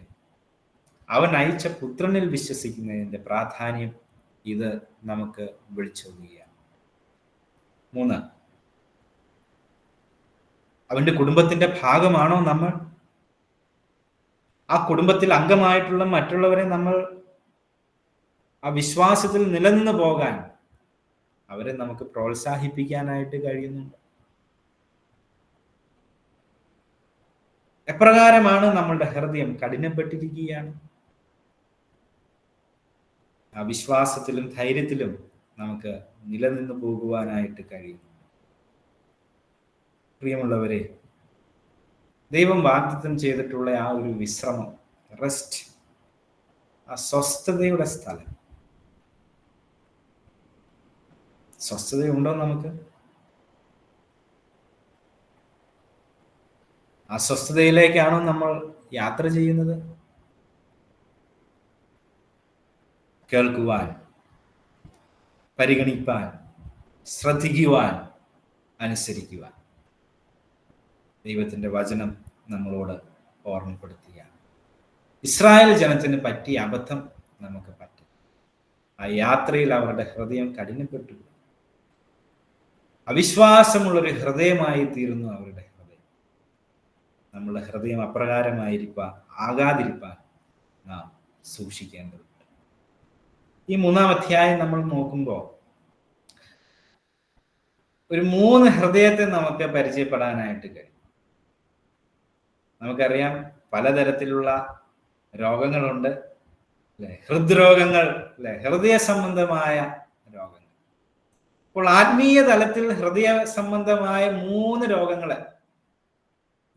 അവൻ അയച്ച പുത്രനിൽ വിശ്വസിക്കുന്നതിൻ്റെ പ്രാധാന്യം ഇത് നമുക്ക് വിളിച്ചോതുകയാണ്. 3, അവന്റെ കുടുംബത്തിന്റെ ഭാഗമാണോ നമ്മൾ? ആ കുടുംബത്തിൽ അംഗമായിട്ടുള്ള മറ്റുള്ളവരെ നമ്മൾ ആ വിശ്വാസത്തിൽ നിലനിന്ന് പോകാൻ അവരെ നമുക്ക് പ്രോത്സാഹിപ്പിക്കാനായിട്ട് കഴിയുന്നുണ്ട്. എപ്രകാരമാണ് നമ്മളുടെ ഹൃദയം കഠിനപ്പെട്ടിരിക്കുകയാണ്? ആ വിശ്വാസത്തിലും ധൈര്യത്തിലും നമുക്ക് നിലനിന്ന് പോകുവാനായിട്ട് കഴിയുന്നു. പ്രിയമുള്ളവരെ, ദൈവം വാഗ്ദത്തം ചെയ്തിട്ടുള്ള ആ ഒരു വിശ്രമം, റെസ്റ്റ്, ആ സ്വസ്ഥതയുടെ സ്ഥലം, സ്വസ്ഥതയുണ്ടോ നമുക്ക്? ആ സ്വസ്ഥതയിലേക്കാണോ നമ്മൾ യാത്ര ചെയ്യുന്നത്? കേൾക്കുവാൻ, പരിഗണിപ്പാൻ, ശ്രദ്ധിക്കുവാൻ, അനുസരിക്കുവാൻ ദൈവത്തിന്റെ വചനം നമ്മളോട് ഓർമ്മപ്പെടുത്തുകയാണ്. ഇസ്രായേൽ ജനത്തിന് പറ്റിയ അബദ്ധം നമുക്ക് പറ്റും. ആ യാത്രയിൽ അവരുടെ ഹൃദയം കഠിനപ്പെട്ടു. അവിശ്വാസമുള്ളൊരു ഹൃദയമായി തീരുന്നു അവരുടെ ഹൃദയം. നമ്മളുടെ ഹൃദയം ആകാതിരിപ്പാൻ നാം സൂക്ഷിക്കേണ്ടതുണ്ട്. ഈ 3-ാം അധ്യായം നമ്മൾ നോക്കുമ്പോൾ ഒരു 3 ഹൃദയത്തെ നമുക്ക് പരിചയപ്പെടാനായിട്ട് കഴിയും. നമുക്കറിയാം, പലതരത്തിലുള്ള രോഗങ്ങളുണ്ട്, അല്ലെ? ഹൃദ്രോഗങ്ങൾ, അല്ലെ? ഹൃദയ സംബന്ധമായ രോഗങ്ങൾ. അപ്പോൾ ആത്മീയ തലത്തിൽ ഹൃദയ സംബന്ധമായ 3 രോഗങ്ങളെ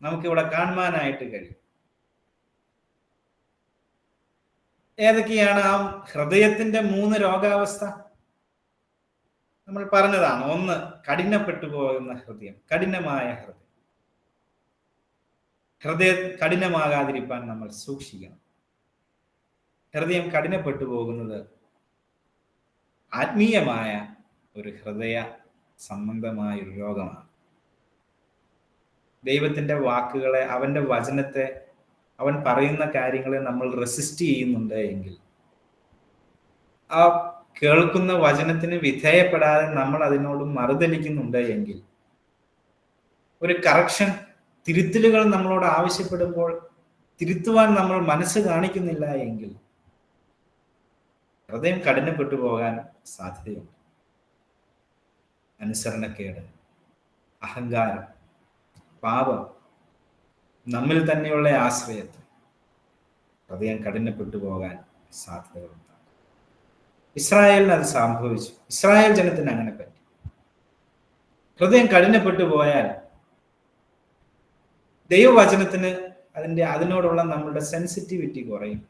നമുക്കിവിടെ കാണുവാനായിട്ട് കഴിയും. ഏതൊക്കെയാണ് ആ ഹൃദയത്തിന്റെ 3 രോഗാവസ്ഥ? നമ്മൾ പറഞ്ഞതാണ്. 1, കഠിനപ്പെട്ടു പോകുന്ന ഹൃദയം, കഠിനമായ ഹൃദയം. ഹൃദയം കഠിനമാകാതിരിക്കാൻ നമ്മൾ സൂക്ഷിക്കണം. ഹൃദയം കഠിനപ്പെട്ടു പോകുന്നത് ആത്മീയമായ ഒരു ഹൃദയ സംബന്ധമായ ഒരു രോഗമാണ്. ദൈവത്തിന്റെ വാക്കുകളെ, അവന്റെ വചനത്തെ, അവൻ പറയുന്ന കാര്യങ്ങളെ നമ്മൾ റെസിസ്റ്റ് ചെയ്യുന്നുണ്ട് എങ്കിൽ, ആ കേൾക്കുന്ന വചനത്തിന് വിധേയപ്പെടാതെ നമ്മൾ അതിനോട് മറുതലിക്കുന്നുണ്ട് എങ്കിൽ, ഒരു കറക്ഷൻ, തിരുത്തലുകൾ നമ്മളോട് ആവശ്യപ്പെടുമ്പോൾ തിരുത്തുവാൻ നമ്മൾ മനസ്സ് കാണിക്കുന്നില്ല എങ്കിൽ ഹൃദയം കഠിനപ്പെട്ടു പോകാൻ സാധ്യതയുണ്ട്. അനുസരണക്കേട്, അഹങ്കാരം, പാപം, നമ്മിൽ തന്നെയുള്ള ആശ്രയത്വം ഹൃദയം കഠിനപ്പെട്ടു പോകാൻ സാധ്യതകളുണ്ട്. ഇസ്രായേലിന് അത് സംഭവിച്ചു. ഇസ്രായേൽ ജനത്തിന് അങ്ങനെ പറ്റി. ഹൃദയം കഠിനപ്പെട്ടു പോയാൽ ദൈവവചനത്തിന് അതിനോടുള്ള നമ്മളുടെ സെൻസിറ്റിവിറ്റി കുറയും.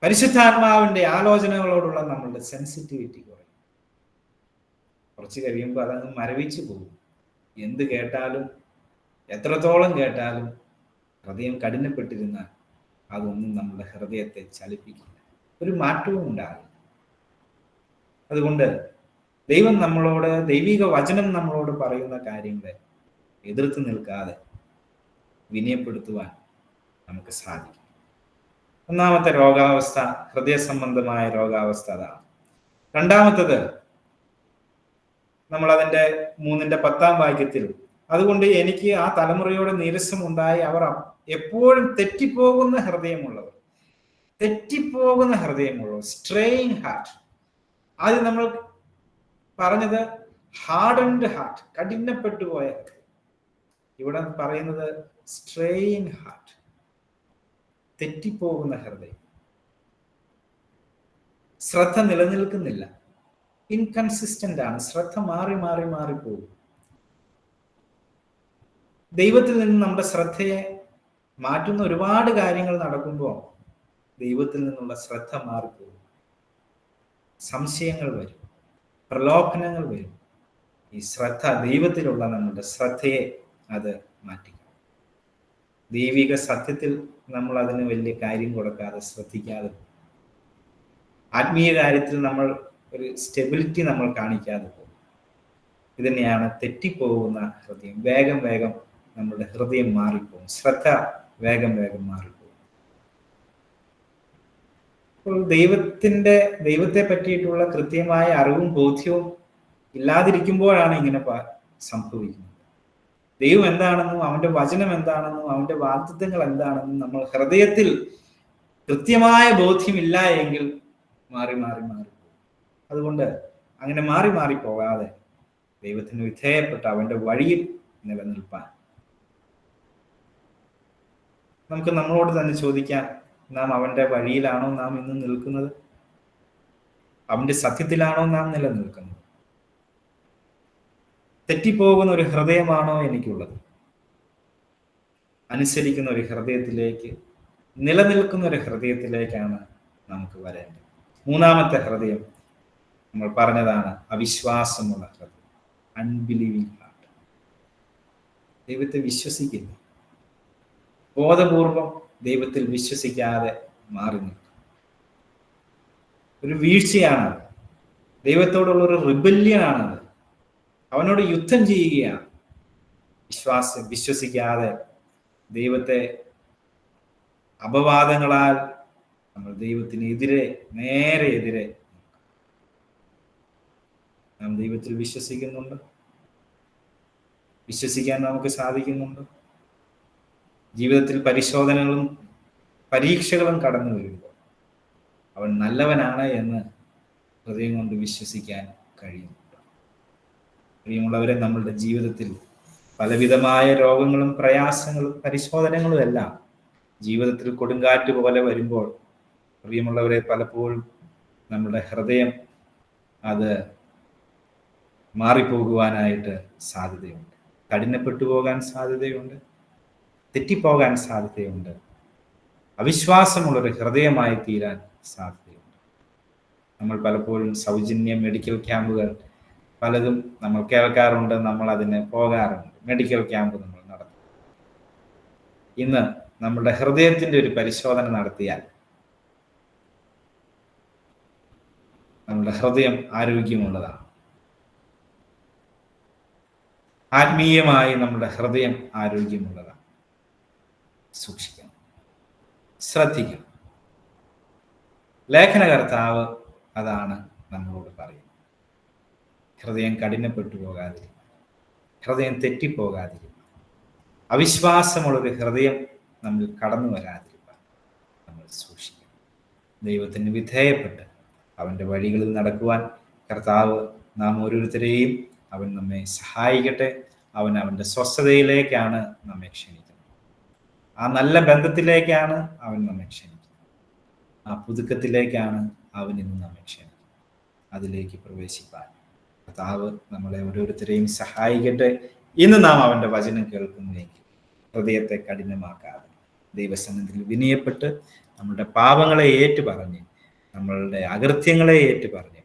പരിശുദ്ധാത്മാവിന്റെ ആലോചനകളോടുള്ള നമ്മളുടെ സെൻസിറ്റിവിറ്റി കുറയും. കുറച്ച് കഴിയുമ്പോൾ അതങ്ങ് മരവിച്ചു പോകും. എന്ത് കേട്ടാലും, എത്രത്തോളം കേട്ടാലും ഹൃദയം കഠിനപ്പെട്ടിരുന്നാൽ അതൊന്നും നമ്മുടെ ഹൃദയത്തെ ചലിപ്പിക്കില്ല, ഒരു മാറ്റവും ഉണ്ടാകില്ല. അതുകൊണ്ട് ദൈവം നമ്മളോട്, ദൈവിക വചനം നമ്മളോട് പറയുന്ന കാര്യങ്ങളെ എതിർത്ത് നിൽക്കാതെ വിനയപ്പെടുത്തുവാൻ നമുക്ക് സാധിക്കും. 1-ാമത്തെ രോഗാവസ്ഥ, ഹൃദയ സംബന്ധമായ രോഗാവസ്ഥ അതാണ്. 2-ാമത്തത് നമ്മൾ അതിന്റെ 3-ന്റെ 10-ാം വാക്യത്തിൽ, അതുകൊണ്ട് എനിക്ക് ആ തലമുറയോട് നീരസമുണ്ടായി, അവർ എപ്പോഴും തെറ്റിപ്പോകുന്ന ഹൃദയമുള്ളവർ, സ്ട്രേയിങ് ഹാർട്ട്. ആദ്യം നമ്മൾ പറഞ്ഞത് ഹാർഡൻഡ് ഹാർട്ട്, കഠിനപ്പെട്ടു പോയ ഹൃദയം. ഇവിടെ പറയുന്നത് സ്ട്രേയിങ് ഹാർട്ട്, തെറ്റിപ്പോകുന്ന ഹൃദയം. ശ്രദ്ധ നിലനിൽക്കുന്നില്ല, ഇൻകൺസിസ്റ്റന്റ് ആണ്, ശ്രദ്ധ മാറി മാറി മാറിപ്പോകും. ദൈവത്തിൽ നിന്ന് നമ്മുടെ ശ്രദ്ധയെ മാറ്റുന്ന ഒരുപാട് കാര്യങ്ങൾ നടക്കുമ്പോൾ ദൈവത്തിൽ നിന്നുള്ള ശ്രദ്ധ മാറിപ്പോകും. സംശയങ്ങൾ വരും, പ്രലോഭനങ്ങൾ വരും. ഈ ശ്രദ്ധ, ദൈവത്തിലുള്ള നമ്മുടെ ശ്രദ്ധയെ അത് മാറ്റിക്കും. ദൈവിക സത്യത്തിൽ നമ്മൾ അതിന് വലിയ കാര്യം കൊടുക്കാതെ, ശ്രദ്ധിക്കാതെ, ആത്മീയ കാര്യത്തിൽ നമ്മൾ ഒരു സ്റ്റെബിലിറ്റി നമ്മൾ കാണിക്കാതെ പോകും. ഇതന്നെയാണ് തെറ്റിപ്പോകുന്ന ഹൃദയം. വേഗം വേഗം നമ്മുടെ ഹൃദയം മാറിപ്പോകും, ശ്രദ്ധ വേഗം വേഗം മാറിപ്പോകും. അപ്പോൾ ദൈവത്തെ പറ്റിയിട്ടുള്ള കൃത്യമായ അറിവും ബോധ്യവും ഇല്ലാതിരിക്കുമ്പോഴാണ് ഇങ്ങനെ സംഭവിക്കുന്നത്. ദൈവം എന്താണെന്നും അവന്റെ വചനം എന്താണെന്നും അവന്റെ വാഗ്ദത്തങ്ങൾ എന്താണെന്നും നമ്മൾ ഹൃദയത്തിൽ കൃത്യമായ ബോധ്യമില്ല എങ്കിൽ മാറി മാറി മാറി പോകും. അതുകൊണ്ട് അങ്ങനെ മാറി മാറി പോകാതെ ദൈവത്തിന് വിധേയപ്പെട്ട് അവന്റെ വഴിയിൽ നിലനിൽപ്പാൻ നമുക്ക് നമ്മളോട് തന്നെ ചോദിക്കാം, നാം അവന്റെ വഴിയിലാണോ നാം ഇന്ന് നിൽക്കുന്നത്? അവന്റെ സത്യത്തിലാണോ നാം നിലനിൽക്കുന്നത്? തെറ്റിപ്പോകുന്ന ഒരു ഹൃദയമാണോ എനിക്കുള്ളത്? അനുസരിക്കുന്ന ഒരു ഹൃദയത്തിലേക്ക്, നിലനിൽക്കുന്ന ഒരു ഹൃദയത്തിലേക്കാണ് നമുക്ക് വരേണ്ടത്. മൂന്നാമത്തെ ഹൃദയം നമ്മൾ പറഞ്ഞതാണ് അവിശ്വാസമുള്ള ഹൃദയം, അൺബിലീവിംഗ് ഹാർട്ട്. ദൈവത്തെ വിശ്വസിക്കില്ല, ബോധപൂർവം ദൈവത്തിൽ വിശ്വസിക്കാതെ മാറി നിൽക്കും. ഒരു വീഴ്ചയാണത്, ദൈവത്തോടുള്ള ഒരു റിബല്യനാണത്, അവനോട് യുദ്ധം ചെയ്യുകയാണ്. വിശ്വസിക്കാതെ ദൈവത്തെ അപവാദങ്ങളാൽ നമ്മൾ ദൈവത്തിനെതിരെ, നേരെ എതിരെ. നാം ദൈവത്തിൽ വിശ്വസിക്കുന്നുണ്ട്, വിശ്വസിക്കാൻ നമുക്ക് സാധിക്കുന്നുണ്ട്. ജീവിതത്തിൽ പരിശോധനകളും പരീക്ഷകളും കടന്നു വരുമ്പോൾ അവൻ നല്ലവനാണ് എന്ന് ഹൃദയം കൊണ്ട് വിശ്വസിക്കാൻ കഴിയുന്നുണ്ട്. പ്രിയമുള്ളവരെ, നമ്മളുടെ ജീവിതത്തിൽ പലവിധമായ രോഗങ്ങളും പ്രയാസങ്ങളും പരിശോധനകളും എല്ലാം ജീവിതത്തിൽ കൊടുങ്കാറ്റ് പോലെ വരുമ്പോൾ, പ്രിയമുള്ളവരെ, പലപ്പോഴും നമ്മുടെ ഹൃദയം അത് മാറിപ്പോകുവാനായിട്ട് സാധ്യതയുണ്ട്, കഠിനപ്പെട്ടു പോകാൻ സാധ്യതയുണ്ട്, തെറ്റിപ്പോകാൻ സാധ്യതയുണ്ട്, അവിശ്വാസമുള്ളൊരു ഹൃദയമായി തീരാൻ സാധ്യതയുണ്ട്. നമ്മൾ പലപ്പോഴും സൗജന്യ മെഡിക്കൽ ക്യാമ്പുകൾ പലതും നമ്മൾ കേൾക്കാറുണ്ട്, നമ്മൾ അതിന് പോകാറുണ്ട്. മെഡിക്കൽ ക്യാമ്പ് നമ്മൾ നടത്തും. ഇന്ന് നമ്മുടെ ഹൃദയത്തിന്റെ ഒരു പരിശോധന നടത്തിയാൽ നമ്മുടെ ഹൃദയം ആരോഗ്യമുള്ളതാണ്. ആത്മീയമായി നമ്മുടെ ഹൃദയം ആരോഗ്യമുള്ളതാണ്. സൂക്ഷിക്കണം, ശ്രദ്ധിക്കണം. ലേഖനകർത്താവ് അതാണ് നമ്മളോട് പറയുന്നത്. ഹൃദയം കഠിനപ്പെട്ടു പോകാതിരിക്കുക, ഹൃദയം തെറ്റിപ്പോകാതിരിക്കുക, അവിശ്വാസമുള്ളൊരു ഹൃദയം നമ്മൾ കടന്നു വരാതിരിക്കുക നമ്മൾ സൂക്ഷിക്കണം. ദൈവത്തിന് വിധേയപ്പെട്ട് അവൻ്റെ വഴികളിൽ നടക്കുവാൻ കർത്താവ് നാം ഓരോരുത്തരെയും അവൻ നമ്മെ സഹായിക്കട്ടെ. അവൻ അവൻ്റെ സ്വസ്ഥതയിലേക്കാണ് നമ്മെ ക്ഷണിക്കുന്നത്. ആ നല്ല ബന്ധത്തിലേക്കാണ് അവൻ നമ്മെ ക്ഷണിക്കുന്നത്. ആ പുതുക്കത്തിലേക്കാണ് അവൻ ഇന്ന് നമ്മെ ക്ഷണിക്കുന്നത്. അതിലേക്ക് പ്രവേശിപ്പാൻ കർത്താവ് നമ്മളെ ഓരോരുത്തരെയും സഹായിക്കട്ടെ. ഇന്ന് നാം അവൻ്റെ വചനം കേൾക്കുന്നുവെങ്കിൽ ഹൃദയത്തെ കഠിനമാക്കാതെ ദൈവസന്നിധിയിൽ വിനയപ്പെട്ട് നമ്മളുടെ പാപങ്ങളെ ഏറ്റുപറഞ്ഞ്, നമ്മളുടെ അകൃത്യങ്ങളെ ഏറ്റുപറഞ്ഞ്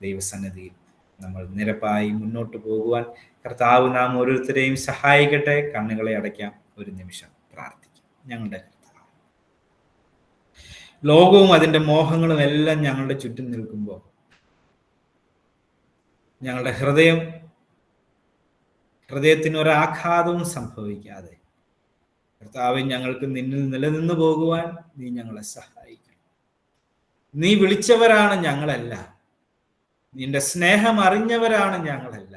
ദൈവസന്നിധിയിൽ നമ്മൾ നിരപ്പായി മുന്നോട്ട് പോകുവാൻ കർത്താവ് നാം ഓരോരുത്തരെയും സഹായിക്കട്ടെ. കണ്ണുകളെ അടയ്ക്കാം, ഒരു നിമിഷം പ്രാർത്ഥിക്കാം. ഞങ്ങളുടെ കർത്താവ്, ലോകവും അതിൻ്റെ മോഹങ്ങളും എല്ലാം ഞങ്ങളുടെ ചുറ്റും നിൽക്കുമ്പോൾ ഞങ്ങളുടെ ഹൃദയത്തിന് ഒരാഘാതവും സംഭവിക്കാതെ കർത്താവ് ഞങ്ങൾക്ക് നിന്നിൽ നിലനിന്ന് പോകുവാൻ നീ ഞങ്ങളെ സഹായിക്കണം. നീ വിളിച്ചവരാണ് ഞങ്ങളല്ല, നിന്റെ സ്നേഹം അറിഞ്ഞവരാണ് ഞങ്ങളല്ല,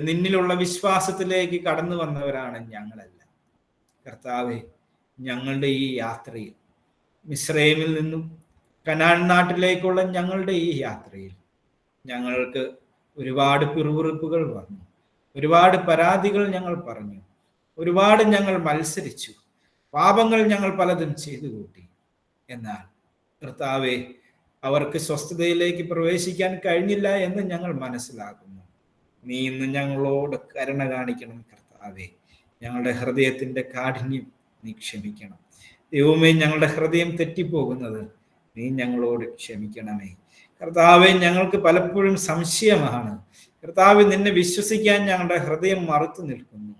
നിന്നിലുള്ള വിശ്വാസത്തിലേക്ക് കടന്നു വന്നവരാണ് ഞങ്ങളല്ല. കർത്താവെ, ഞങ്ങളുടെ ഈ യാത്രയിൽ, മിസ്രൈമിൽ നിന്നും കനാൻ നാട്ടിലേക്കുള്ള ഞങ്ങളുടെ ഈ യാത്രയിൽ ഞങ്ങൾക്ക് ഒരുപാട് പിറുപിറുപ്പുകൾ വന്നു, ഒരുപാട് പരാതികൾ ഞങ്ങൾ പറഞ്ഞു, ഒരുപാട് ഞങ്ങൾ മത്സരിച്ചു, പാപങ്ങൾ ഞങ്ങൾ പലതും ചെയ്തു കൂട്ടി. എന്നാൽ കർത്താവെ, അവർക്ക് സ്വസ്ഥതയിലേക്ക് പ്രവേശിക്കാൻ കഴിഞ്ഞില്ല എന്ന് ഞങ്ങൾ മനസ്സിലാക്കുന്നു. നീ ഇന്ന് ഞങ്ങളോട് കരുണ കാണിക്കണം കർത്താവെ. ഞങ്ങളുടെ ഹൃദയത്തിന്റെ കാഠിന്യം നീ ക്ഷമിക്കണം. ദൈവമേ, ഞങ്ങളുടെ ഹൃദയം തെറ്റിപ്പോകുന്നത് നീ ഞങ്ങളോട് ക്ഷമിക്കണമേ. കർത്താവെ, ഞങ്ങൾക്ക് പലപ്പോഴും സംശയമാണ്. കർത്താവ്, നിന്നെ വിശ്വസിക്കാൻ ഞങ്ങളുടെ ഹൃദയം മറുത്തു നിൽക്കുന്നു.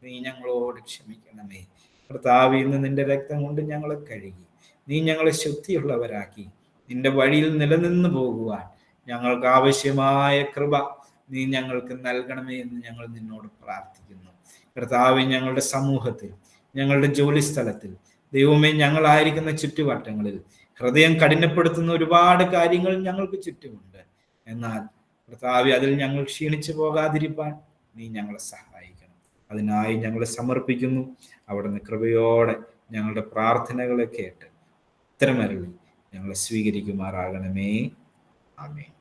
നീ ഞങ്ങളോട് ക്ഷമിക്കണമേ. കർത്താവ്, ഇന്ന് നിന്റെ രക്തം കൊണ്ട് ഞങ്ങളെ കഴുകി നീ ഞങ്ങളെ ശുദ്ധിയുള്ളവരാക്കി നിന്റെ വഴിയിൽ നിലനിന്ന് പോകുവാൻ ഞങ്ങൾക്ക് ആവശ്യമായ കൃപ നീ ഞങ്ങൾക്ക് നൽകണമേ എന്ന് ഞങ്ങൾ നിന്നോട് പ്രാർത്ഥിക്കുന്നു. കർത്താവ്, ഞങ്ങളുടെ സമൂഹത്തിൽ, ഞങ്ങളുടെ ജോലി സ്ഥലത്തിൽ, ദൈവമേ, ഞങ്ങളായിരിക്കുന്ന ചുറ്റുവട്ടങ്ങളിൽ ഹൃദയം കഠിനപ്പെടുത്തുന്ന ഒരുപാട് കാര്യങ്ങൾ ഞങ്ങൾക്ക് ചുറ്റുമുണ്ട്. എന്നാൽ കർത്താവ്, അതിൽ ഞങ്ങൾ ക്ഷീണിച്ചു പോകാതിരിക്കാൻ നീ ഞങ്ങളെ സഹായിക്കണം. അതിനായി ഞങ്ങളെ സമർപ്പിക്കുന്നു. അവിടുന്ന് കൃപയോടെ ഞങ്ങളുടെ പ്രാർത്ഥനകളെ കേട്ട് ഉത്തരമരുളി ഞങ്ങളെ സ്വീകരിക്കുമാറാകണമേ. ആമേൻ.